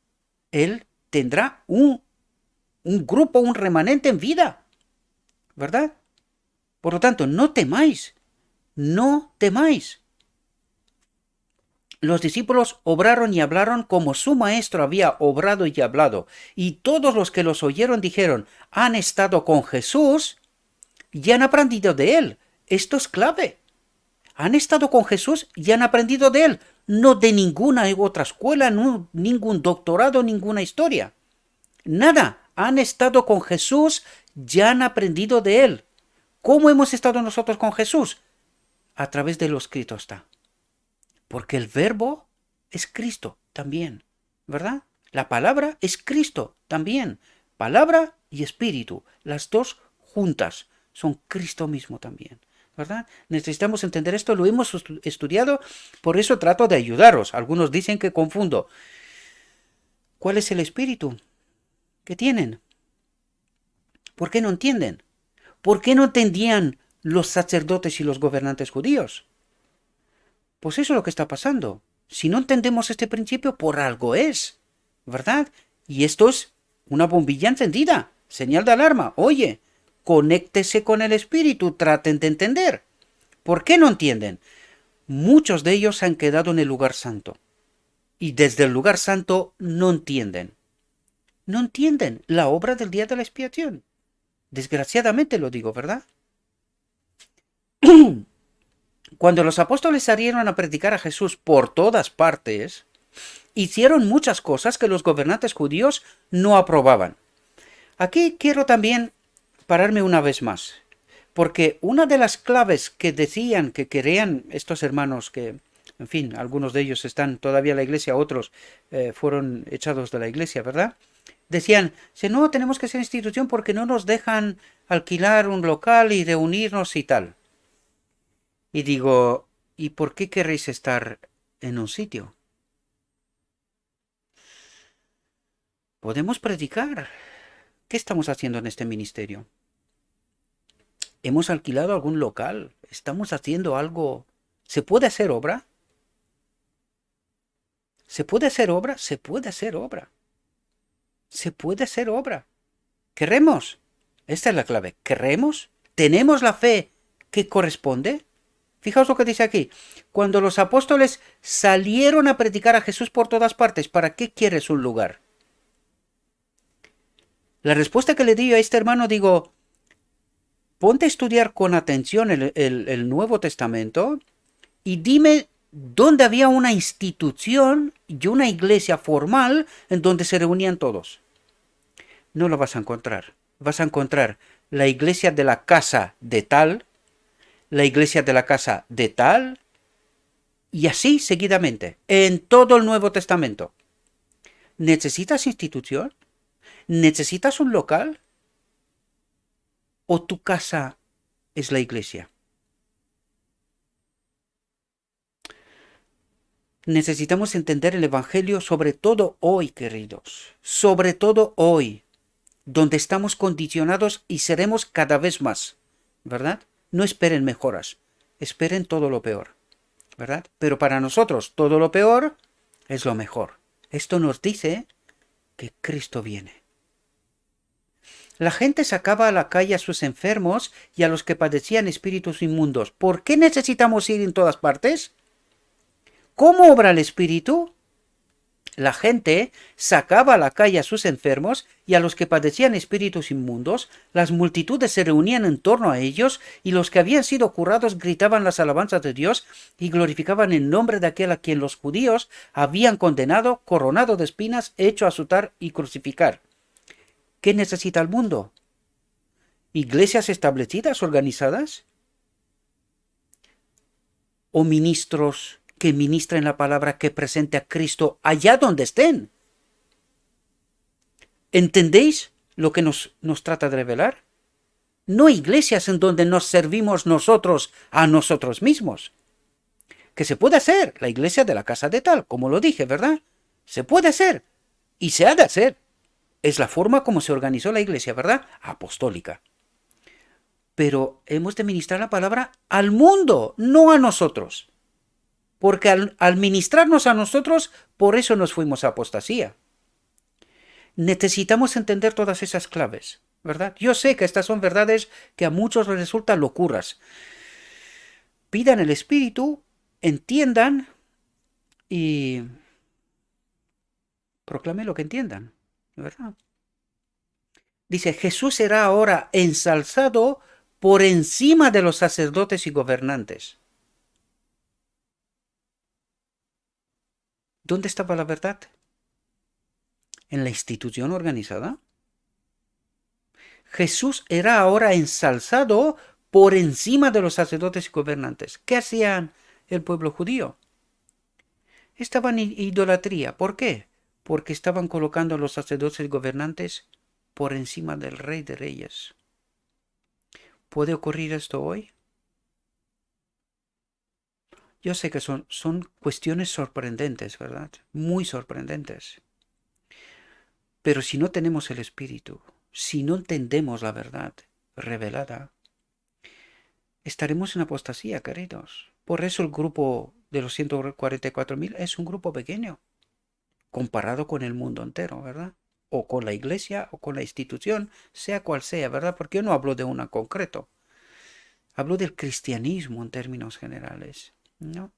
S1: Él tendrá un grupo, un remanente en vida, ¿verdad? Por lo tanto, no temáis, no temáis. Los discípulos obraron y hablaron como su maestro había obrado y hablado, y todos los que los oyeron dijeron, han estado con Jesús y han aprendido de él. Esto es clave. Han estado con Jesús y han aprendido de él, no de ninguna otra escuela, no, ningún doctorado, ninguna historia. Nada, han estado con Jesús y han aprendido de él. ¿Cómo hemos estado nosotros con Jesús? A través de lo escrito está. Porque el verbo es Cristo también, ¿verdad? La palabra es Cristo también. Palabra y espíritu, las dos juntas, son Cristo mismo también, ¿verdad? Necesitamos entender esto, lo hemos estudiado, por eso trato de ayudaros. Algunos dicen que confundo. ¿Cuál es el espíritu que tienen? ¿Por qué no entienden? ¿Por qué no entendían los sacerdotes y los gobernantes judíos? Pues eso es lo que está pasando. Si no entendemos este principio, por algo es, ¿verdad? Y esto es una bombilla encendida, señal de alarma. Oye, conéctese con el Espíritu, traten de entender. ¿Por qué no entienden? Muchos de ellos han quedado en el lugar santo. Y desde el lugar santo no entienden. No entienden la obra del día de la expiación. Desgraciadamente lo digo, ¿verdad? Cuando los apóstoles salieron a predicar a Jesús por todas partes, hicieron muchas cosas que los gobernantes judíos no aprobaban. Aquí quiero también pararme una vez más, porque una de las claves que decían que querían estos hermanos, que, en fin, algunos de ellos están todavía en la iglesia, otros fueron echados de la iglesia, ¿verdad? Decían, si no, tenemos que ser institución porque no nos dejan alquilar un local y reunirnos y tal. Y digo, ¿y por qué queréis estar en un sitio? Podemos predicar. ¿Qué estamos haciendo en este ministerio? ¿Hemos alquilado algún local? ¿Estamos haciendo algo? ¿Se puede hacer obra? ¿Se puede hacer obra? Se puede hacer obra. Se puede hacer obra. ¿Queremos? Esta es la clave. ¿Queremos? ¿Tenemos la fe que corresponde? Fijaos lo que dice aquí. Cuando los apóstoles salieron a predicar a Jesús por todas partes, ¿para qué quieres un lugar? La respuesta que le di a este hermano, digo, ponte a estudiar con atención el Nuevo Testamento y dime dónde había una institución y una iglesia formal en donde se reunían todos. No lo vas a encontrar. Vas a encontrar la iglesia de la casa de tal, la iglesia de la casa de tal, y así seguidamente, en todo el Nuevo Testamento. ¿Necesitas institución? ¿Necesitas un local? ¿O tu casa es la iglesia? Necesitamos entender el Evangelio sobre todo hoy, queridos. Sobre todo hoy, donde estamos condicionados y seremos cada vez más, ¿verdad? No esperen mejoras, esperen todo lo peor, ¿verdad? Pero para nosotros todo lo peor es lo mejor. Esto nos dice que Cristo viene. La gente sacaba a la calle a sus enfermos y a los que padecían espíritus inmundos. ¿Por qué necesitamos ir en todas partes? ¿Cómo obra el espíritu? La gente sacaba a la calle a sus enfermos y a los que padecían espíritus inmundos, las multitudes se reunían en torno a ellos y los que habían sido curados gritaban las alabanzas de Dios y glorificaban el nombre de aquel a quien los judíos habían condenado, coronado de espinas, hecho azotar y crucificar. ¿Qué necesita el mundo? ¿Iglesias establecidas, organizadas? ¿O ministros que ministren la palabra que presente a Cristo allá donde estén? ¿Entendéis lo que nos trata de revelar? No iglesias en donde nos servimos nosotros a nosotros mismos. Que se puede hacer, la iglesia de la casa de tal, como lo dije, ¿verdad? Se puede hacer y se ha de hacer. Es la forma como se organizó la iglesia, ¿verdad? Apostólica. Pero hemos de ministrar la palabra al mundo, no a nosotros. Porque al ministrarnos a nosotros, por eso nos fuimos a apostasía. Necesitamos entender todas esas claves, ¿verdad? Yo sé que estas son verdades que a muchos les resultan locuras. Pidan el Espíritu, entiendan y proclamen lo que entiendan, ¿verdad? Dice, Jesús será ahora ensalzado por encima de los sacerdotes y gobernantes. ¿Dónde estaba la verdad? ¿En la institución organizada? Jesús era ahora ensalzado por encima de los sacerdotes y gobernantes. ¿Qué hacían el pueblo judío? Estaban en idolatría. ¿Por qué? Porque estaban colocando a los sacerdotes y gobernantes por encima del Rey de Reyes. ¿Puede ocurrir esto hoy? Yo sé que son cuestiones sorprendentes, ¿verdad? Muy sorprendentes. Pero si no tenemos el Espíritu, si no entendemos la verdad revelada, estaremos en apostasía, queridos. Por eso el grupo de los 144.000 es un grupo pequeño, comparado con el mundo entero, ¿verdad? O con la iglesia o con la institución, sea cual sea, ¿verdad? Porque yo no hablo de una en concreto. Hablo del cristianismo en términos generales, ¿no?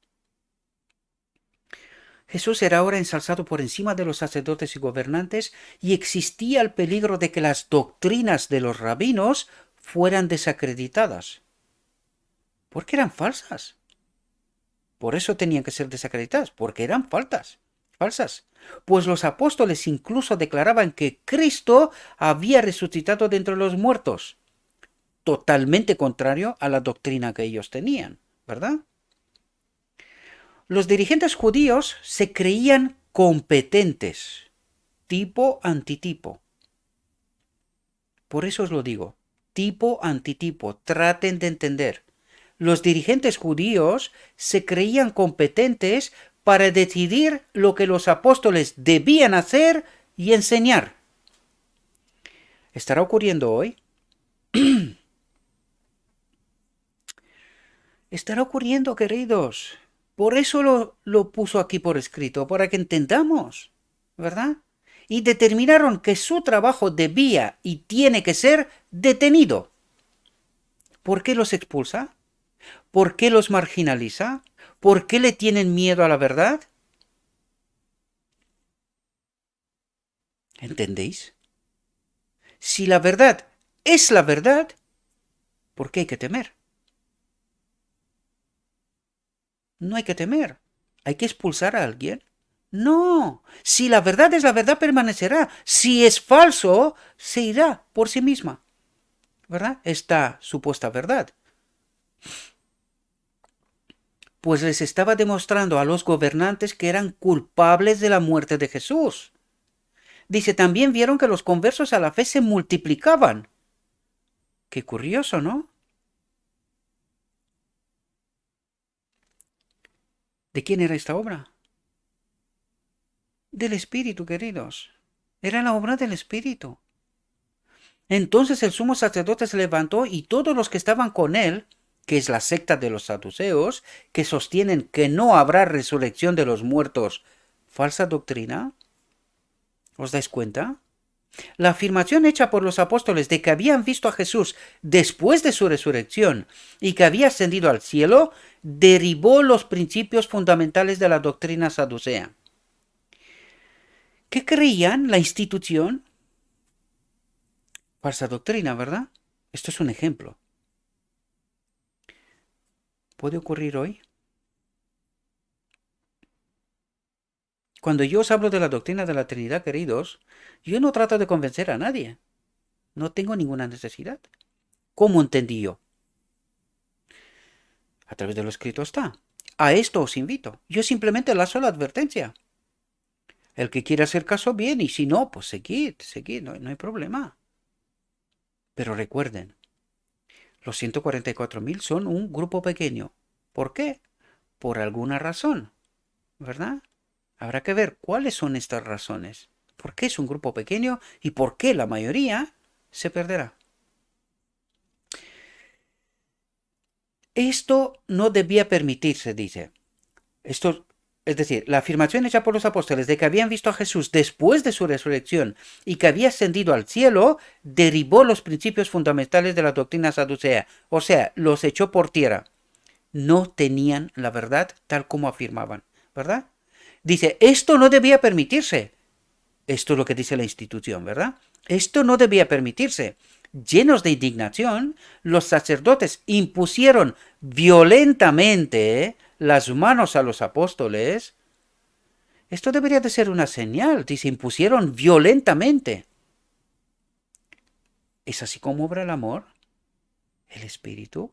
S1: Jesús era ahora ensalzado por encima de los sacerdotes y gobernantes y existía el peligro de que las doctrinas de los rabinos fueran desacreditadas. Porque eran falsas. Por eso tenían que ser desacreditadas, porque eran falsas. Pues los apóstoles incluso declaraban que Cristo había resucitado de entre los muertos. Totalmente contrario a la doctrina que ellos tenían, ¿verdad? Los dirigentes judíos se creían competentes, tipo antitipo. Por eso os lo digo, tipo antitipo, traten de entender. Los dirigentes judíos se creían competentes para decidir lo que los apóstoles debían hacer y enseñar. ¿Estará ocurriendo hoy? Estará ocurriendo, queridos. Por eso lo puso aquí por escrito, para que entendamos, ¿verdad? Y determinaron que su trabajo debía y tiene que ser detenido. ¿Por qué los expulsa? ¿Por qué los marginaliza? ¿Por qué le tienen miedo a la verdad? ¿Entendéis? Si la verdad es la verdad, ¿por qué hay que temer? No hay que temer. ¿Hay que expulsar a alguien? No. Si la verdad es la verdad, permanecerá. Si es falso, se irá por sí misma. ¿Verdad? Esta supuesta verdad. Pues les estaba demostrando a los gobernantes que eran culpables de la muerte de Jesús. Dice, también vieron que los conversos a la fe se multiplicaban. Qué curioso, ¿no? ¿De quién era esta obra? Del Espíritu, queridos. Era la obra del Espíritu. Entonces el sumo sacerdote se levantó y todos los que estaban con él, que es la secta de los saduceos, que sostienen que no habrá resurrección de los muertos, falsa doctrina, ¿os dais cuenta? La afirmación hecha por los apóstoles de que habían visto a Jesús después de su resurrección y que había ascendido al cielo, derribó los principios fundamentales de la doctrina saducea. ¿Qué creían la institución? Falsa doctrina, ¿verdad? Esto es un ejemplo. ¿Puede ocurrir hoy? Cuando yo os hablo de la doctrina de la Trinidad, queridos, yo no trato de convencer a nadie. No tengo ninguna necesidad. ¿Cómo entendí yo? A través de lo escrito está. A esto os invito. Yo simplemente lanzo la advertencia. El que quiera hacer caso, bien, y si no, pues seguid, no hay problema. Pero recuerden, los 144.000 son un grupo pequeño. ¿Por qué? Por alguna razón, ¿verdad? Habrá que ver cuáles son estas razones. ¿Por qué es un grupo pequeño y por qué la mayoría se perderá? Esto no debía permitirse, dice. Esto, es decir, la afirmación hecha por los apóstoles de que habían visto a Jesús después de su resurrección y que había ascendido al cielo, derribó los principios fundamentales de la doctrina saducea, o sea, los echó por tierra. No tenían la verdad tal como afirmaban, ¿verdad? Dice, esto no debía permitirse. Esto es lo que dice la institución, ¿verdad? Esto no debía permitirse. Llenos de indignación, los sacerdotes impusieron violentamente las manos a los apóstoles. Esto debería de ser una señal, dice, impusieron violentamente. ¿Es así como obra el amor? ¿El Espíritu?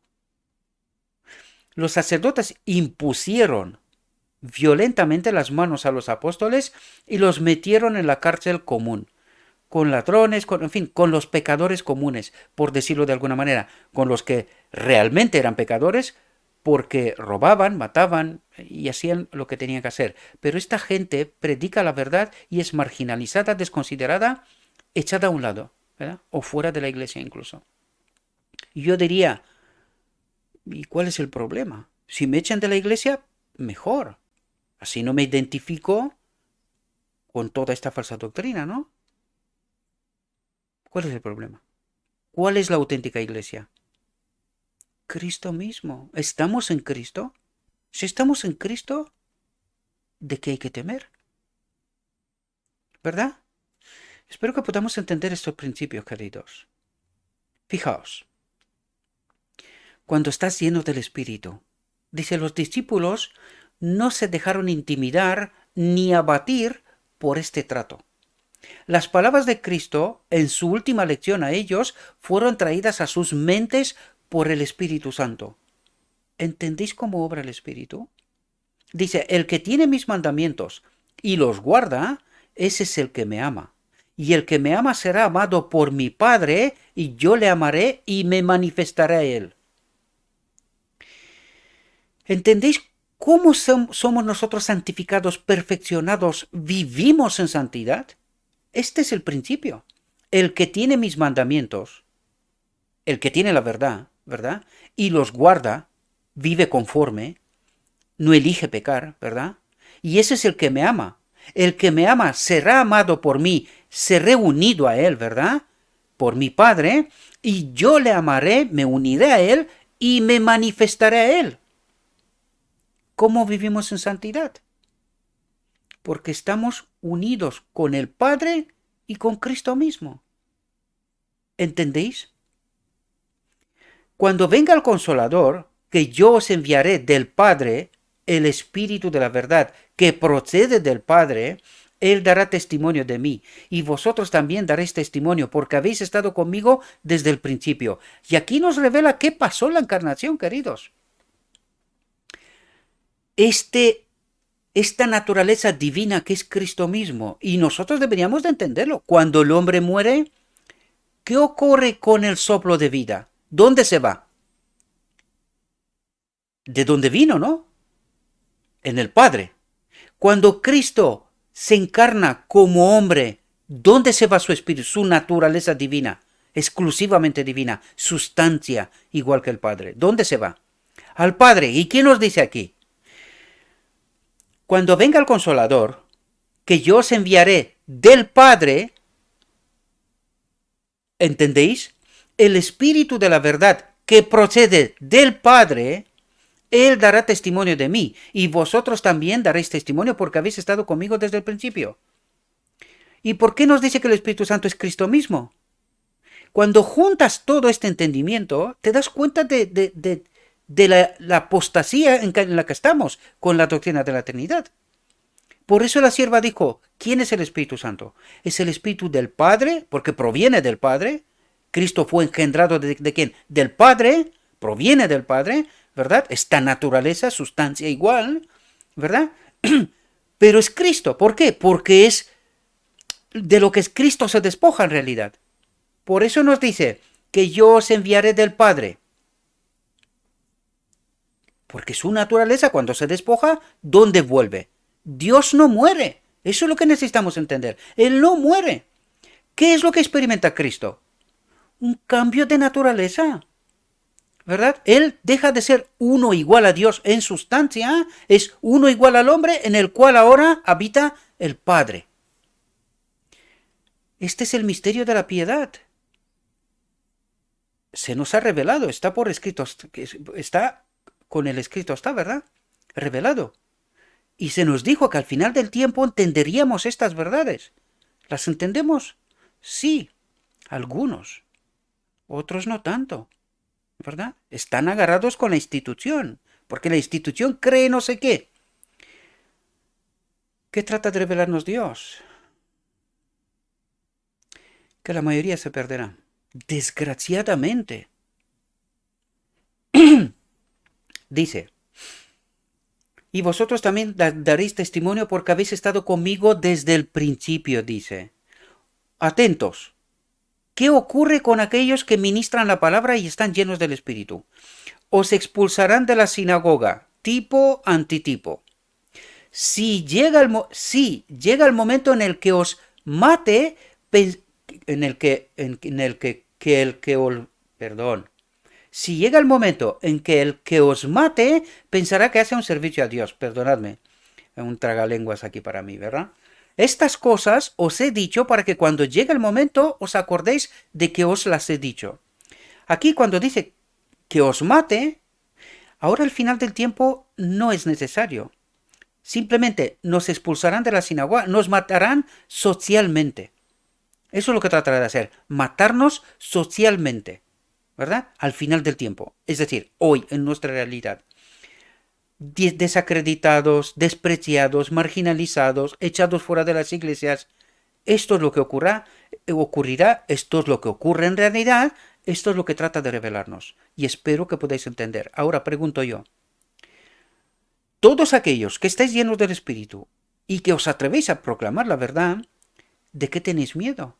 S1: Los sacerdotes impusieron violentamente las manos a los apóstoles y los metieron en la cárcel común, con ladrones, en fin, con los pecadores comunes, por decirlo de alguna manera, con los que realmente eran pecadores porque robaban, mataban y hacían lo que tenían que hacer. Pero esta gente predica la verdad y es marginalizada, desconsiderada, echada a un lado, ¿verdad? O fuera de la iglesia incluso. Y yo diría, ¿y cuál es el problema? Si me echan de la iglesia, mejor. Así no me identifico con toda esta falsa doctrina, ¿no? ¿Cuál es el problema? ¿Cuál es la auténtica iglesia? Cristo mismo. ¿Estamos en Cristo? Si estamos en Cristo, ¿de qué hay que temer? ¿Verdad? Espero que podamos entender estos principios, queridos. Fijaos, cuando estás lleno del Espíritu, dice, los discípulos no se dejaron intimidar ni abatir por este trato. Las palabras de Cristo en su última lección a ellos fueron traídas a sus mentes por el Espíritu Santo. ¿Entendéis cómo obra el Espíritu? Dice, el que tiene mis mandamientos y los guarda, ese es el que me ama. Y el que me ama será amado por mi Padre, y yo le amaré y me manifestaré a él. ¿Entendéis cómo somos nosotros santificados, perfeccionados, vivimos en santidad? Este es el principio. el que tiene mis mandamientos, el que tiene la verdad, ¿verdad? Y los guarda, vive conforme, no elige pecar, ¿verdad? Y ese es el que me ama. El que me ama será amado por mí, seré unido a él, ¿verdad? Por mi Padre, y yo le amaré, me uniré a él y me manifestaré a él. ¿Cómo vivimos en santidad? Porque estamos unidos con el Padre y con Cristo mismo. ¿Entendéis? Cuando venga el Consolador, que yo os enviaré del Padre, el Espíritu de la verdad, que procede del Padre, Él dará testimonio de mí, y vosotros también daréis testimonio, porque habéis estado conmigo desde el principio. Y aquí nos revela qué pasó en la encarnación, queridos. Esta naturaleza divina que es Cristo mismo, y nosotros deberíamos de entenderlo. Cuando el hombre muere, ¿qué ocurre con el soplo de vida? ¿Dónde se va? ¿De dónde vino, no? En el Padre. Cuando Cristo se encarna como hombre, ¿dónde se va su espíritu, su naturaleza divina, exclusivamente divina, sustancia igual que el Padre? ¿Dónde se va? Al Padre. ¿Y quién nos dice aquí? Cuando venga el Consolador, que yo os enviaré del Padre, ¿entendéis? El Espíritu de la verdad que procede del Padre, Él dará testimonio de mí, y vosotros también daréis testimonio porque habéis estado conmigo desde el principio. ¿Y por qué nos dice que el Espíritu Santo es Cristo mismo? Cuando juntas todo este entendimiento, te das cuenta de la apostasía en la que estamos con la doctrina de la Trinidad. Por eso la sierva dijo, ¿quién es el Espíritu Santo? Es el Espíritu del Padre, porque proviene del Padre. Cristo fue engendrado ¿de quién? Del Padre, proviene del Padre, ¿verdad? Esta naturaleza, sustancia igual, ¿verdad? Pero es Cristo. ¿Por qué? Porque es de lo que es Cristo se despoja en realidad. Por eso nos dice que yo os enviaré del Padre. Porque su naturaleza cuando se despoja, ¿dónde vuelve? Dios no muere. Eso es lo que necesitamos entender. Él no muere. ¿Qué es lo que experimenta Cristo? Un cambio de naturaleza. ¿Verdad? Él deja de ser uno igual a Dios en sustancia, es uno igual al hombre en el cual ahora habita el Padre. Este es el misterio de la piedad. Se nos ha revelado, está por escrito, está con el escrito, está, ¿verdad? Revelado. Y se nos dijo que al final del tiempo entenderíamos estas verdades. ¿Las entendemos? Sí, algunos. Otros no tanto. ¿Verdad? Están agarrados con la institución, porque la institución cree no sé qué. ¿Qué trata de revelarnos Dios? Que la mayoría se perderá. Desgraciadamente. Dice, y vosotros también daréis testimonio porque habéis estado conmigo desde el principio, dice. Atentos. ¿Qué ocurre con aquellos que ministran la palabra y están llenos del Espíritu? Os expulsarán de la sinagoga, tipo antitipo. Si llega el momento en el que os mate, si llega el momento en que el que os mate pensará que hace un servicio a Dios. Perdonadme, un tragalenguas aquí para mí, ¿verdad? Estas cosas os he dicho para que cuando llegue el momento os acordéis de que os las he dicho. Aquí cuando dice que os mate, ahora al final del tiempo no es necesario. Simplemente nos expulsarán de la sinagoga, nos matarán socialmente. Eso es lo que tratará de hacer, matarnos socialmente, ¿verdad? Al final del tiempo, es decir, hoy en nuestra realidad. Desacreditados, despreciados, marginalizados, echados fuera de las iglesias. Esto es lo que ocurrirá, esto es lo que ocurre en realidad, esto es lo que trata de revelarnos. Y espero que podáis entender. Ahora pregunto yo, todos aquellos que estáis llenos del Espíritu y que os atrevéis a proclamar la verdad, ¿de qué tenéis miedo?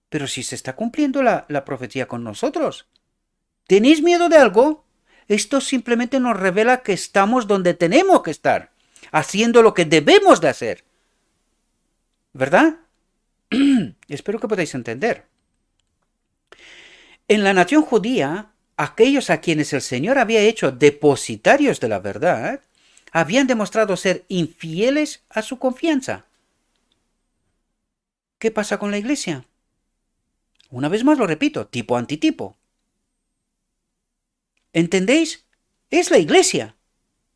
S1: Pero si se está cumpliendo la profecía con nosotros, ¿tenéis miedo de algo? Esto simplemente nos revela que estamos donde tenemos que estar, haciendo lo que debemos de hacer. ¿Verdad? Espero que podáis entender. En la nación judía, aquellos a quienes el Señor había hecho depositarios de la verdad, habían demostrado ser infieles a su confianza. ¿Qué pasa con la iglesia? Una vez más lo repito, tipo antitipo. ¿Entendéis? Es la iglesia.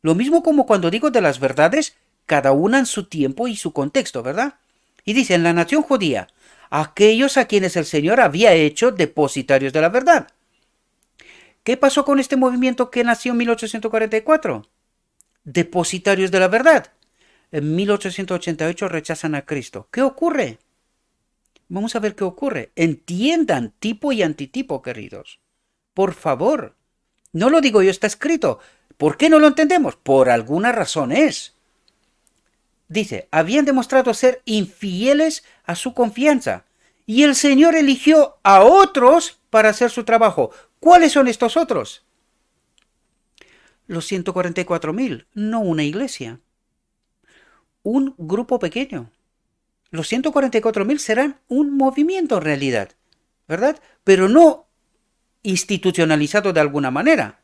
S1: Lo mismo como cuando digo de las verdades, cada una en su tiempo y su contexto, ¿verdad? Y dice, en la nación judía, aquellos a quienes el Señor había hecho depositarios de la verdad. ¿Qué pasó con este movimiento que nació en 1844? Depositarios de la verdad. En 1888 rechazan a Cristo. ¿Qué ocurre? Vamos a ver qué ocurre. Entiendan tipo y antitipo, queridos. Por favor. No lo digo yo, está escrito. ¿Por qué no lo entendemos? Por alguna razón es. Dice, habían demostrado ser infieles a su confianza. Y el Señor eligió a otros para hacer su trabajo. ¿Cuáles son estos otros? Los 144.000, no una iglesia. Un grupo pequeño. Los 144.000 serán un movimiento en realidad, ¿verdad? Pero no institucionalizado de alguna manera.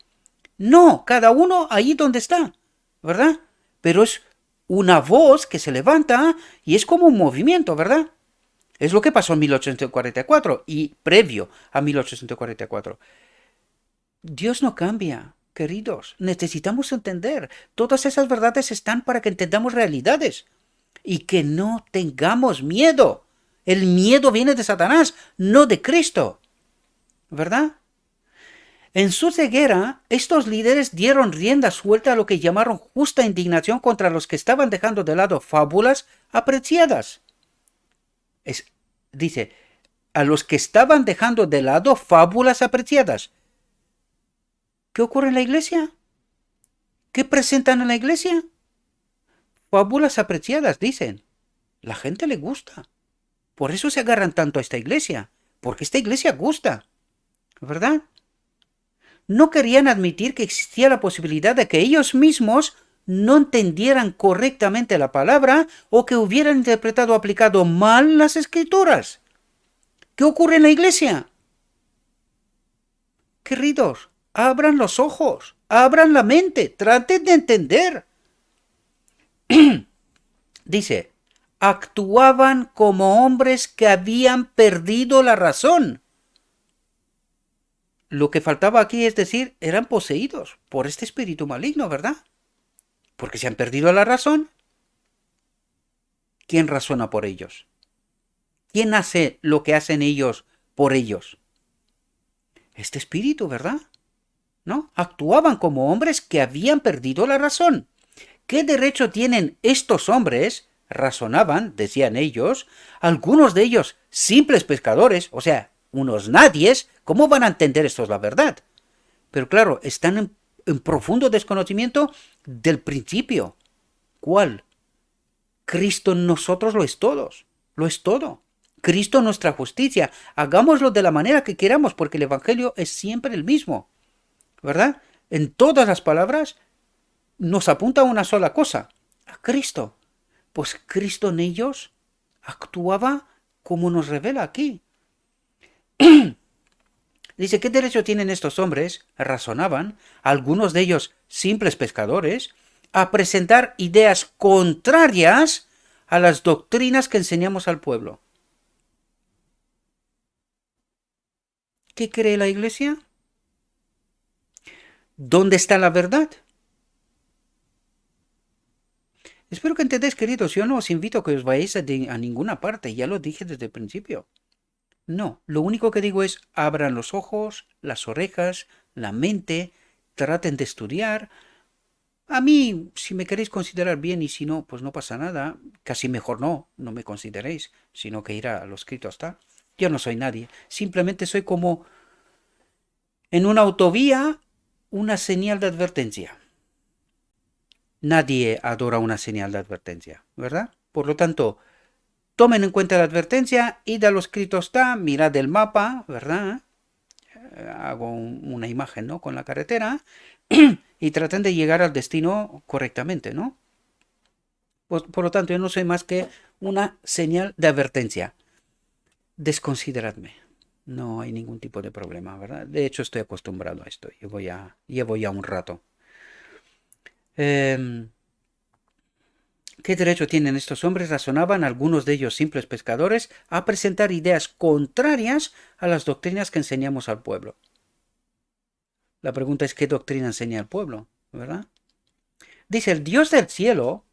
S1: No, cada uno ahí donde está, ¿verdad? Pero es una voz que se levanta y es como un movimiento, ¿verdad? Es lo que pasó en 1844 y previo a 1844. Dios no cambia, queridos. Necesitamos entender. Todas esas verdades están para que entendamos realidades y que no tengamos miedo. El miedo viene de Satanás, no de Cristo, ¿verdad? En su ceguera, estos líderes dieron rienda suelta a lo que llamaron justa indignación contra los que estaban dejando de lado fábulas apreciadas. Dice, a los que estaban dejando de lado fábulas apreciadas. ¿Qué ocurre en la iglesia? ¿Qué presentan en la iglesia? Fábulas apreciadas, dicen. La gente le gusta. Por eso se agarran tanto a esta iglesia. Porque esta iglesia gusta. ¿Verdad? No querían admitir que existía la posibilidad de que ellos mismos no entendieran correctamente la palabra o que hubieran interpretado o aplicado mal las escrituras. ¿Qué ocurre en la iglesia? Queridos, abran los ojos, abran la mente, traten de entender. Dice, actuaban como hombres que habían perdido la razón. Lo que faltaba aquí es decir, eran poseídos por este espíritu maligno, ¿verdad? Porque se han perdido la razón. ¿Quién razona por ellos? ¿Quién hace lo que hacen ellos por ellos? Este espíritu, ¿verdad? ¿No? Actuaban como hombres que habían perdido la razón. ¿Qué derecho tienen estos hombres? Razonaban, decían ellos, algunos de ellos simples pescadores, o sea, unos nadies, ¿cómo van a entender estos la verdad? Pero claro, están en profundo desconocimiento del principio. ¿Cuál? Cristo en nosotros lo es todos, lo es todo. Cristo nuestra justicia. Hagámoslo de la manera que queramos, porque el Evangelio es siempre el mismo, ¿verdad? En todas las palabras nos apunta a una sola cosa, a Cristo. Pues Cristo en ellos actuaba como nos revela aquí. Dice, ¿qué derecho tienen estos hombres? Razonaban, algunos de ellos simples pescadores, a presentar ideas contrarias a las doctrinas que enseñamos al pueblo. ¿Qué cree la iglesia? ¿Dónde está la verdad? Espero que entendáis, queridos. Yo no os invito a que os vayáis a ninguna parte. Ya lo dije desde el principio. No, lo único que digo es abran los ojos, las orejas, la mente, traten de estudiar. A mí, si me queréis considerar bien y si no, pues no pasa nada. Casi mejor no me consideréis, sino que ir a lo escrito está. Yo no soy nadie, simplemente soy como en una autovía una señal de advertencia. Nadie adora una señal de advertencia, ¿verdad? Por lo tanto, tomen en cuenta la advertencia, id a lo escrito está, mirad el mapa, ¿verdad? Hago una imagen, ¿no? Con la carretera y traten de llegar al destino correctamente, ¿no? Por lo tanto, yo no soy más que una señal de advertencia. desconsideradme. No hay ningún tipo de problema, ¿verdad? De hecho, estoy acostumbrado a esto. Llevo ya un rato. Em, ¿Qué derecho tienen estos hombres? Razonaban, algunos de ellos simples pescadores, a presentar ideas contrarias a las doctrinas que enseñamos al pueblo. La pregunta es, ¿qué doctrina enseña al pueblo? ¿Verdad? Dice, el Dios del cielo,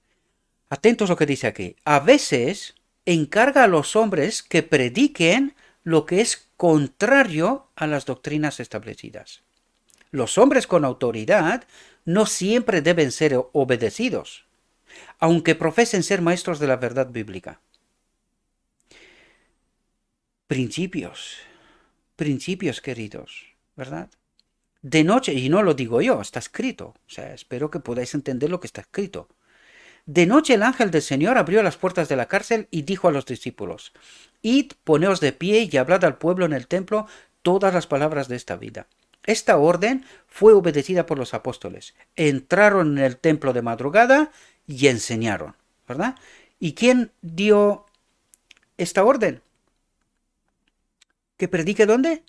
S1: atentos a lo que dice aquí, a veces encarga a los hombres que prediquen lo que es contrario a las doctrinas establecidas. Los hombres con autoridad no siempre deben ser obedecidos, aunque profesen ser maestros de la verdad bíblica. Principios queridos, ¿verdad? De noche, y no lo digo yo, está escrito, o sea, espero que podáis entender lo que está escrito. De noche el ángel del Señor abrió las puertas de la cárcel y dijo a los discípulos, id, poneos de pie y hablad al pueblo en el templo todas las palabras de esta vida. Esta orden fue obedecida por los apóstoles. Entraron en el templo de madrugada y enseñaron, ¿verdad? ¿Y quién dio esta orden? ¿Que predique dónde?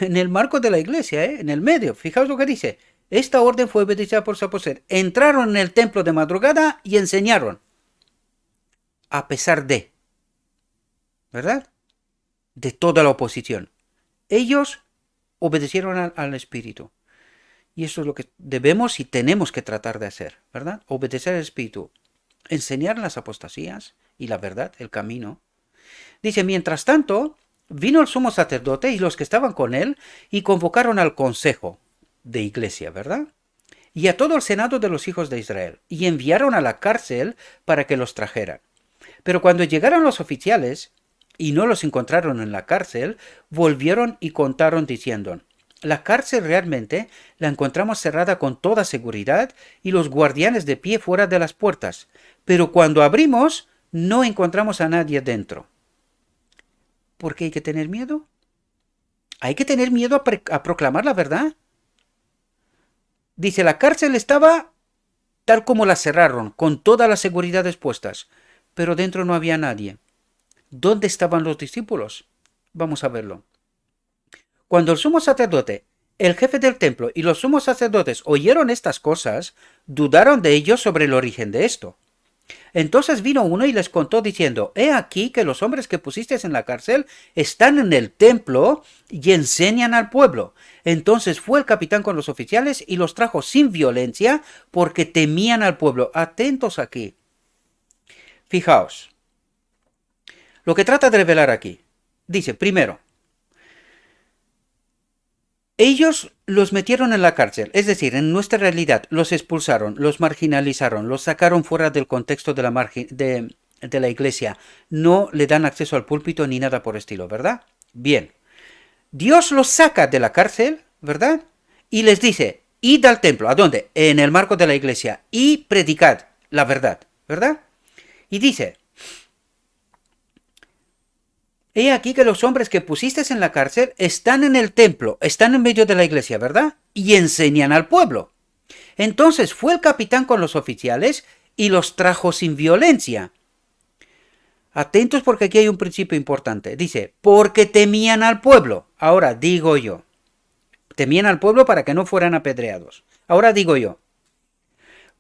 S1: En el marco de la iglesia, ¿eh? En el medio. Fijaos lo que dice. Esta orden fue obedecida por los apóstoles. Entraron en el templo de madrugada y enseñaron. A pesar de, ¿verdad? De toda la oposición. Ellos obedecieron al Espíritu. Y eso es lo que debemos y tenemos que tratar de hacer, ¿verdad? Obedecer al Espíritu. Enseñar las apostasías y la verdad, el camino. Dice, mientras tanto, vino el sumo sacerdote y los que estaban con él y convocaron al consejo de iglesia, ¿verdad? Y a todo el senado de los hijos de Israel, y enviaron a la cárcel para que los trajeran. Pero cuando llegaron los oficiales y no los encontraron en la cárcel, volvieron y contaron diciendo, la cárcel realmente la encontramos cerrada con toda seguridad y los guardianes de pie fuera de las puertas, pero cuando abrimos no encontramos a nadie dentro. ¿Por qué hay que tener miedo? Hay que tener miedo a proclamar la verdad. Dice, la cárcel estaba tal como la cerraron, con todas las seguridades puestas, pero dentro no había nadie. ¿Dónde estaban los discípulos? Vamos a verlo. Cuando el sumo sacerdote, el jefe del templo y los sumos sacerdotes oyeron estas cosas, dudaron de ellos sobre el origen de esto. Entonces vino uno y les contó diciendo, he aquí que los hombres que pusisteis en la cárcel están en el templo y enseñan al pueblo. Entonces fue el capitán con los oficiales y los trajo sin violencia porque temían al pueblo. Atentos aquí. Fijaos, lo que trata de revelar aquí. Dice, primero, ellos los metieron en la cárcel, es decir, en nuestra realidad los expulsaron, los marginalizaron, los sacaron fuera del contexto de la iglesia. No le dan acceso al púlpito ni nada por estilo, ¿verdad? Bien. Dios los saca de la cárcel, ¿verdad? Y les dice, id al templo. ¿A dónde? En el marco de la iglesia. Y predicad la verdad, ¿verdad? Y dice, he aquí que los hombres que pusisteis en la cárcel están en el templo, están en medio de la iglesia, ¿verdad? Y enseñan al pueblo. Entonces fue el capitán con los oficiales y los trajo sin violencia. Atentos porque aquí hay un principio importante. Dice, porque temían al pueblo. Ahora digo yo, temían al pueblo para que no fueran apedreados. Ahora digo yo,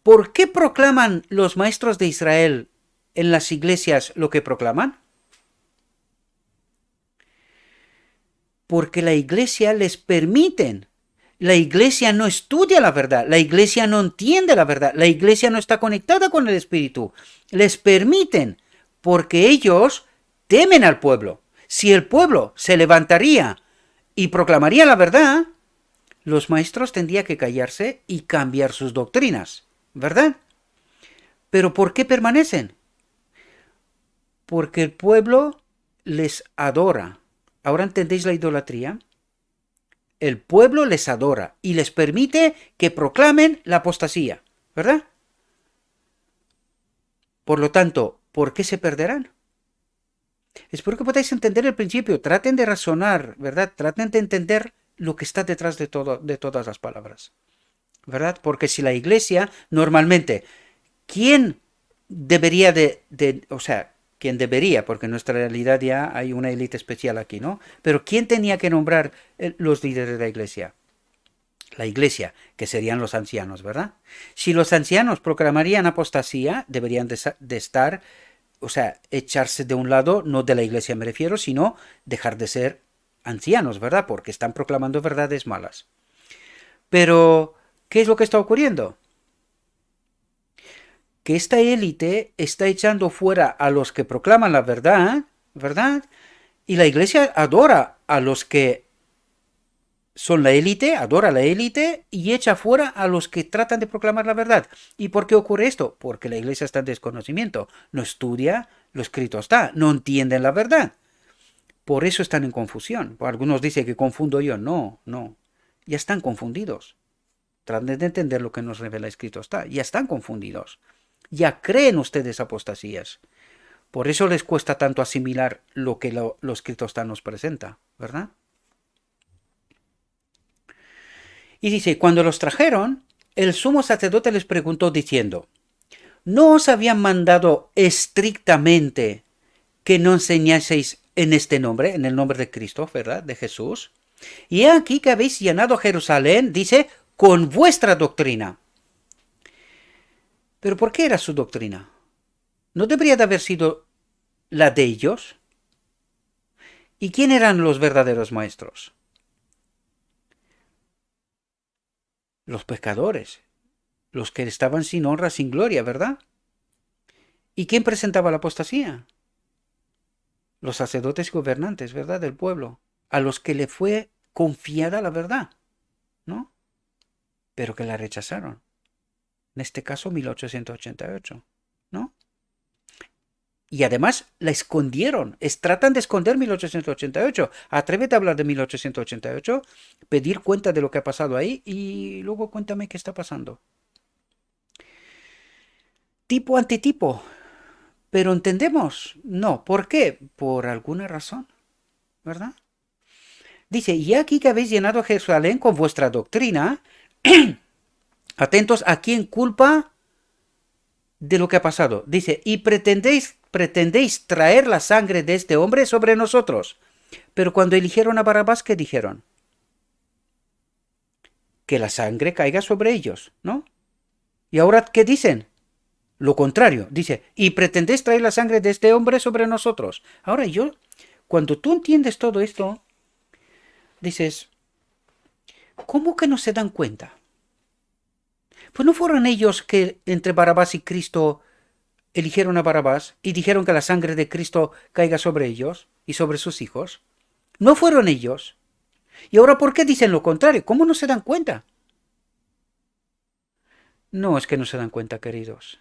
S1: ¿por qué proclaman los maestros de Israel en las iglesias lo que proclaman? Porque la iglesia les permiten. La iglesia no estudia la verdad, la iglesia no entiende la verdad, la iglesia no está conectada con el Espíritu. Les permiten, porque ellos temen al pueblo. Si el pueblo se levantaría y proclamaría la verdad, los maestros tendrían que callarse y cambiar sus doctrinas, ¿verdad? Pero ¿por qué permanecen? Porque el pueblo les adora. ¿Ahora entendéis la idolatría? El pueblo les adora y les permite que proclamen la apostasía, ¿verdad? Por lo tanto, ¿por qué se perderán? Espero que podáis entender el principio. Traten de razonar, ¿verdad? Traten de entender lo que está detrás de todas las palabras, ¿verdad? Porque si la iglesia, normalmente, ¿quién debería o sea, quien debería, porque en nuestra realidad ya hay una élite especial aquí, ¿no? Pero ¿quién tenía que nombrar los líderes de la iglesia? La iglesia, que serían los ancianos, ¿verdad? Si los ancianos proclamarían apostasía, deberían de estar, o sea, echarse de un lado, no de la iglesia me refiero, sino dejar de ser ancianos, ¿verdad? Porque están proclamando verdades malas. Pero, ¿qué es lo que está ocurriendo? Que esta élite está echando fuera a los que proclaman la verdad, ¿verdad? Y la iglesia adora a los que son la élite, adora a la élite y echa fuera a los que tratan de proclamar la verdad. ¿Y por qué ocurre esto? Porque la iglesia está en desconocimiento, no estudia, lo escrito está, no entienden la verdad. Por eso están en confusión. Algunos dicen que confundo yo. No, no. Ya están confundidos. Traten de entender lo que nos revela escrito está. Ya están confundidos. Ya creen ustedes apostasías. Por eso les cuesta tanto asimilar lo que lo escrito está nos presenta, ¿verdad? Y dice, cuando los trajeron, el sumo sacerdote les preguntó diciendo, ¿no os habían mandado estrictamente que no enseñaseis en este nombre, en el nombre de Cristo, ¿verdad? De Jesús. Y he aquí que habéis llenado Jerusalén, dice, con vuestra doctrina. ¿Pero por qué era su doctrina? ¿No debería de haber sido la de ellos? ¿Y quién eran los verdaderos maestros? Los pecadores, los que estaban sin honra, sin gloria, ¿verdad? ¿Y quién presentaba la apostasía? Los sacerdotes y gobernantes, ¿verdad? Del pueblo, a los que le fue confiada la verdad, ¿no? Pero que la rechazaron. En este caso 1888, ¿no? Y además la escondieron. Tratan de esconder 1888. Atrévete a hablar de 1888, pedir cuenta de lo que ha pasado ahí y luego cuéntame qué está pasando. Tipo antitipo. Pero entendemos. No. ¿Por qué? Por alguna razón. ¿Verdad? Dice, y aquí que habéis llenado a Jerusalén con vuestra doctrina, atentos a quién culpa de lo que ha pasado. Dice, y pretendéis traer la sangre de este hombre sobre nosotros. Pero cuando eligieron a Barrabás, ¿qué dijeron? Que la sangre caiga sobre ellos, ¿no? ¿Y ahora qué dicen? Lo contrario, dice, y pretendéis traer la sangre de este hombre sobre nosotros. Ahora cuando tú entiendes todo esto, dices, ¿cómo que no se dan cuenta? Pues no fueron ellos que entre Barrabás y Cristo eligieron a Barrabás y dijeron que la sangre de Cristo caiga sobre ellos y sobre sus hijos. No fueron ellos. ¿Y ahora por qué dicen lo contrario? ¿Cómo no se dan cuenta? No es que no se dan cuenta, queridos.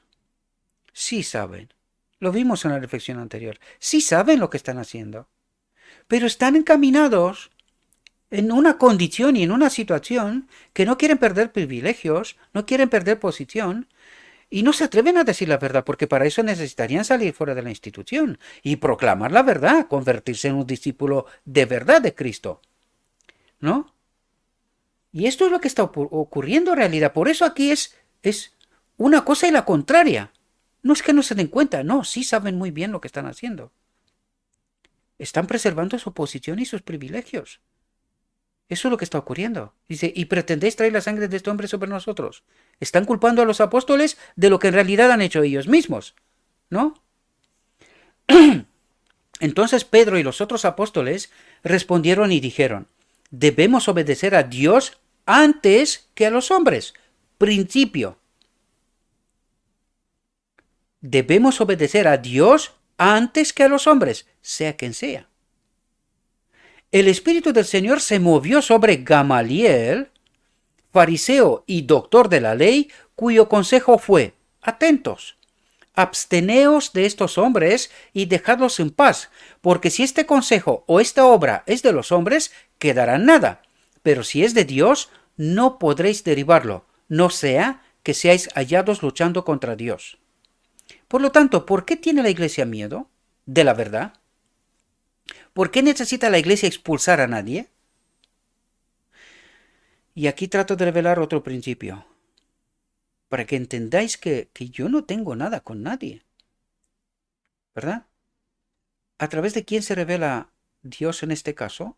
S1: Sí saben. Lo vimos en la reflexión anterior. Sí saben lo que están haciendo. Pero están encaminados en una condición y en una situación que no quieren perder privilegios, no quieren perder posición, y no se atreven a decir la verdad, porque para eso necesitarían salir fuera de la institución y proclamar la verdad, convertirse en un discípulo de verdad de Cristo. ¿No? Y esto es lo que está ocurriendo en realidad. Por eso aquí es una cosa y la contraria. No es que no se den cuenta, no, sí saben muy bien lo que están haciendo. Están preservando su posición y sus privilegios. Eso es lo que está ocurriendo. Dice, y pretendéis traer la sangre de este hombre sobre nosotros. Están culpando a los apóstoles de lo que en realidad han hecho ellos mismos. ¿No? Entonces Pedro y los otros apóstoles respondieron y dijeron, debemos obedecer a Dios antes que a los hombres. Principio. Debemos obedecer a Dios antes que a los hombres, sea quien sea. El Espíritu del Señor se movió sobre Gamaliel, fariseo y doctor de la ley, cuyo consejo fue, atentos, absteneos de estos hombres y dejadlos en paz, porque si este consejo o esta obra es de los hombres, quedará nada, pero si es de Dios, no podréis derivarlo, no sea que seáis hallados luchando contra Dios. Por lo tanto, ¿por qué tiene la iglesia miedo de la verdad? ¿Por qué necesita la iglesia expulsar a nadie? Y aquí trato de revelar otro principio, para que entendáis que yo no tengo nada con nadie, ¿verdad? ¿A través de quién se revela Dios en este caso?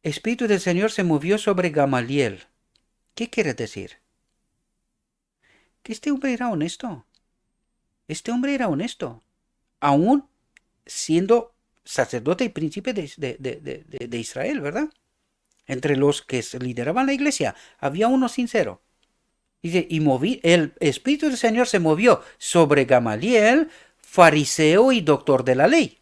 S1: Espíritu del Señor se movió sobre Gamaliel. ¿Qué quiere decir? Que este hombre era honesto. Este hombre era honesto. Aún siendo sacerdote y príncipe de Israel, ¿verdad? Entre los que lideraban la iglesia, había uno sincero. Dice, el Espíritu del Señor se movió sobre Gamaliel, fariseo y doctor de la ley.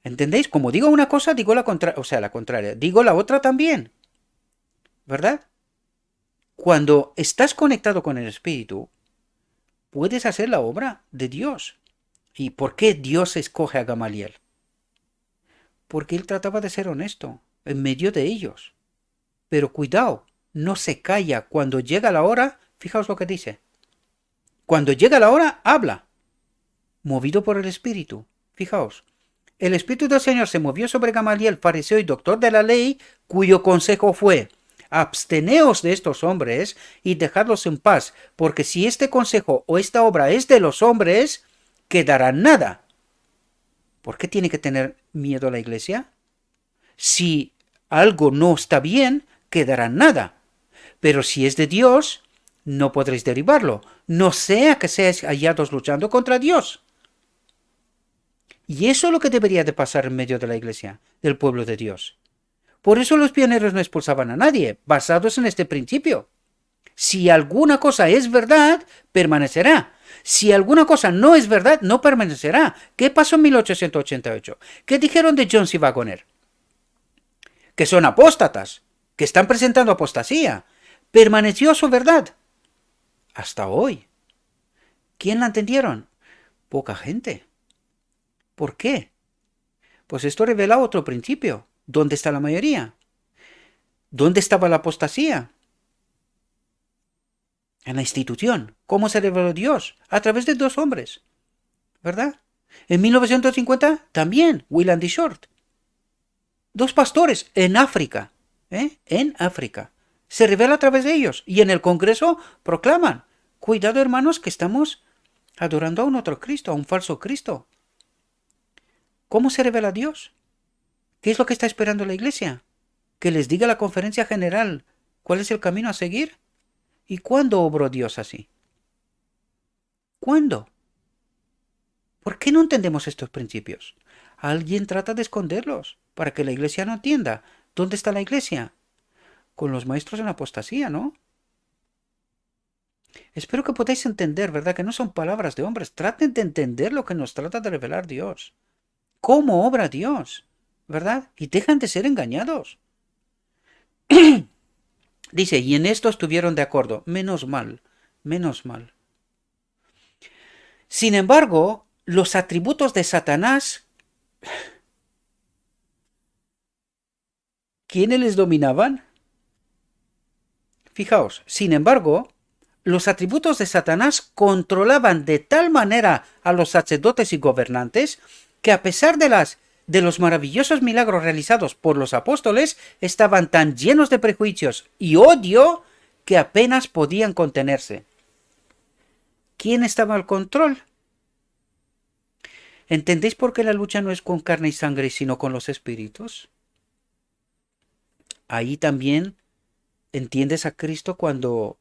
S1: ¿Entendéis? Como digo una cosa, digo la contraria, o sea, la contraria. Digo la otra también, ¿verdad? Cuando estás conectado con el Espíritu, puedes hacer la obra de Dios. ¿Y por qué Dios escoge a Gamaliel? Porque él trataba de ser honesto en medio de ellos. Pero cuidado, no se calla. Cuando llega la hora, fijaos lo que dice. Cuando llega la hora, habla, movido por el Espíritu. Fijaos, el Espíritu del Señor se movió sobre Gamaliel, fariseo y doctor de la ley, cuyo consejo fue: absteneos de estos hombres y dejadlos en paz, porque si este consejo o esta obra es de los hombres, quedará nada. ¿Por qué tiene que tener miedo la iglesia? Si algo no está bien, quedará nada. Pero si es de Dios, no podréis derribarlo, no sea que seáis hallados luchando contra Dios. Y eso es lo que debería de pasar en medio de la iglesia, del pueblo de Dios. Por eso los pioneros no expulsaban a nadie, basados en este principio. Si alguna cosa es verdad, permanecerá. Si alguna cosa no es verdad, no permanecerá. ¿Qué pasó en 1888? ¿Qué dijeron de John C. Waggoner? Que son apóstatas, que están presentando apostasía. Permaneció su verdad. Hasta hoy. ¿Quién la entendieron? Poca gente. ¿Por qué? Pues esto revela otro principio. ¿Dónde está la mayoría? ¿Dónde estaba la apostasía? En la institución. ¿Cómo se reveló Dios? A través de dos hombres. ¿Verdad? En 1950 también, Willand y Short. Dos pastores en África. En África. Se revela a través de ellos. Y en el Congreso proclaman: cuidado, hermanos, que estamos adorando a un otro Cristo, a un falso Cristo. ¿Cómo se revela Dios? ¿Qué es lo que está esperando la iglesia? Que les diga la conferencia general cuál es el camino a seguir. ¿Y cuándo obró Dios así? ¿Cuándo? ¿Por qué no entendemos estos principios? Alguien trata de esconderlos para que la iglesia no entienda. ¿Dónde está la iglesia? Con los maestros en apostasía, ¿no? Espero que podáis entender, ¿verdad? Que no son palabras de hombres. Traten de entender lo que nos trata de revelar Dios. ¿Cómo obra Dios? ¿Verdad? Y dejan de ser engañados. Dice, y en esto estuvieron de acuerdo. Menos mal, menos mal. Sin embargo, los atributos de Satanás, ¿quiénes les dominaban? Fijaos, sin embargo, los atributos de Satanás controlaban de tal manera a los sacerdotes y gobernantes que, a pesar de los maravillosos milagros realizados por los apóstoles, estaban tan llenos de prejuicios y odio que apenas podían contenerse. ¿Quién estaba al control? ¿Entendéis por qué la lucha no es con carne y sangre, sino con los espíritus? Ahí también entiendes a Cristo cuando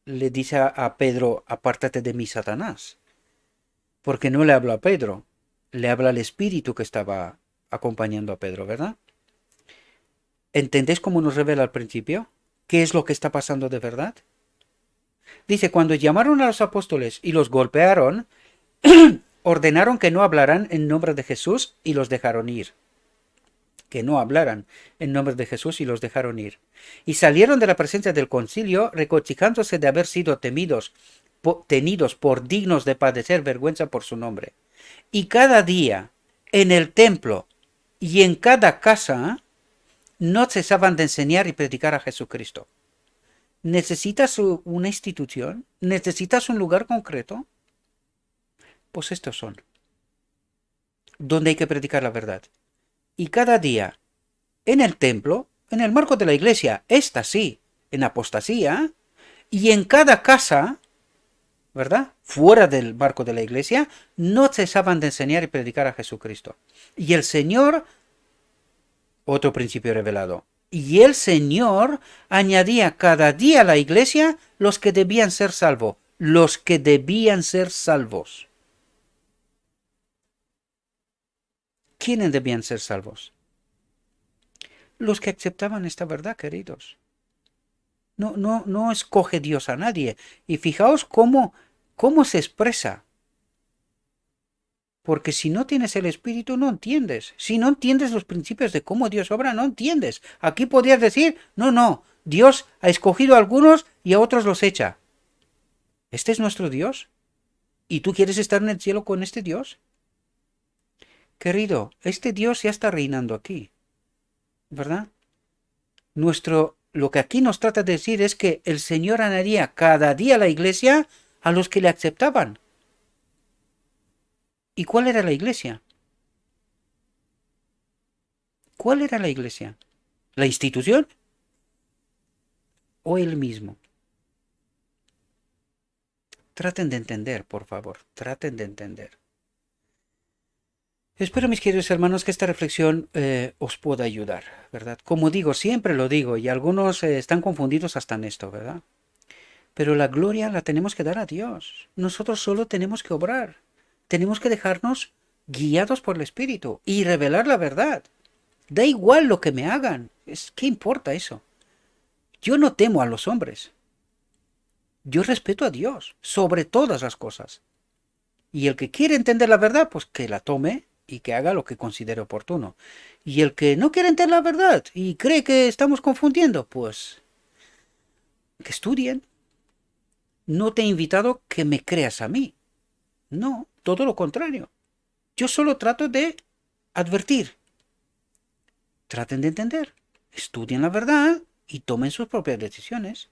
S1: le dice a Pedro: apártate de mí, Satanás. Porque no le habla a Pedro, le habla al espíritu que estaba acompañando a Pedro, ¿verdad? ¿Entendéis cómo nos revela al principio? ¿Qué es lo que está pasando de verdad? Dice, cuando llamaron a los apóstoles y los golpearon, ordenaron que no hablaran en nombre de Jesús y los dejaron ir. Que no hablaran en nombre de Jesús y los dejaron ir. Y salieron de la presencia del concilio, regocijándose de haber sido tenidos por dignos de padecer vergüenza por su nombre. Y cada día, en el templo y en cada casa, no cesaban de enseñar y predicar a Jesucristo. ¿Necesitas una institución? ¿Necesitas un lugar concreto? Pues estos son, donde hay que predicar la verdad. Y cada día, en el templo, en el marco de la iglesia, esta sí, en apostasía, y en cada casa, ¿verdad? Fuera del marco de la iglesia, no cesaban de enseñar y predicar a Jesucristo. Y el Señor, otro principio revelado, y el Señor añadía cada día a la iglesia los que debían ser salvos, los que debían ser salvos. ¿Quiénes debían ser salvos? Los que aceptaban esta verdad, queridos. No escoge Dios a nadie. Y fijaos cómo se expresa. Porque si no tienes el Espíritu, no entiendes. Si no entiendes los principios de cómo Dios obra, no entiendes. Aquí podrías decir, no, Dios ha escogido a algunos y a otros los echa. ¿Este es nuestro Dios? ¿Y tú quieres estar en el cielo con este Dios? Querido, este Dios ya está reinando aquí, ¿verdad? Lo que aquí nos trata de decir es que el Señor añadía cada día a la iglesia a los que le aceptaban. ¿Y cuál era la iglesia? ¿Cuál era la iglesia? ¿La institución o él mismo? Traten de entender, por favor, traten de entender. Espero, mis queridos hermanos, que esta reflexión os pueda ayudar, ¿verdad? Como digo, siempre lo digo, y algunos están confundidos hasta en esto, ¿verdad? Pero la gloria la tenemos que dar a Dios. Nosotros solo tenemos que obrar. Tenemos que dejarnos guiados por el Espíritu y revelar la verdad. Da igual lo que me hagan. ¿Qué importa eso? Yo no temo a los hombres. Yo respeto a Dios sobre todas las cosas. Y el que quiere entender la verdad, pues que la tome y que haga lo que considere oportuno. Y el que no quiere entender la verdad y cree que estamos confundiendo, pues que estudien. No te he invitado que me creas a mí. No, todo lo contrario. Yo solo trato de advertir. Traten de entender. Estudien la verdad y tomen sus propias decisiones.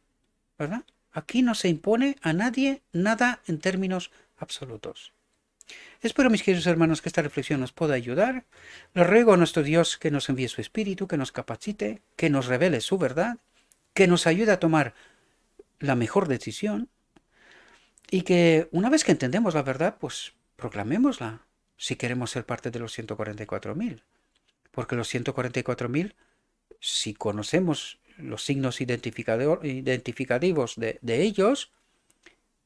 S1: ¿Verdad? Aquí no se impone a nadie nada en términos absolutos. Espero, mis queridos hermanos, que esta reflexión nos pueda ayudar. Le ruego a nuestro Dios que nos envíe su Espíritu, que nos capacite, que nos revele su verdad, que nos ayude a tomar la mejor decisión y que una vez que entendemos la verdad, pues proclamémosla si queremos ser parte de los 144.000. Porque los 144.000, si conocemos los signos identificativos de ellos,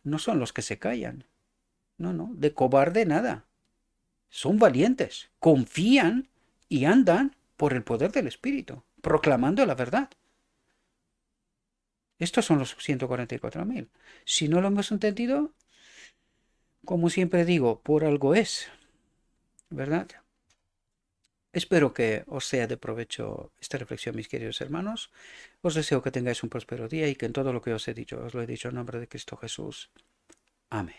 S1: no son los que se callan. No, de cobarde nada. Son valientes, confían y andan por el poder del Espíritu, proclamando la verdad. Estos son los 144.000. Si no lo hemos entendido, como siempre digo, por algo es, ¿verdad? Espero que os sea de provecho esta reflexión, mis queridos hermanos. Os deseo que tengáis un próspero día y que en todo lo que os he dicho, os lo he dicho en nombre de Cristo Jesús. Amén.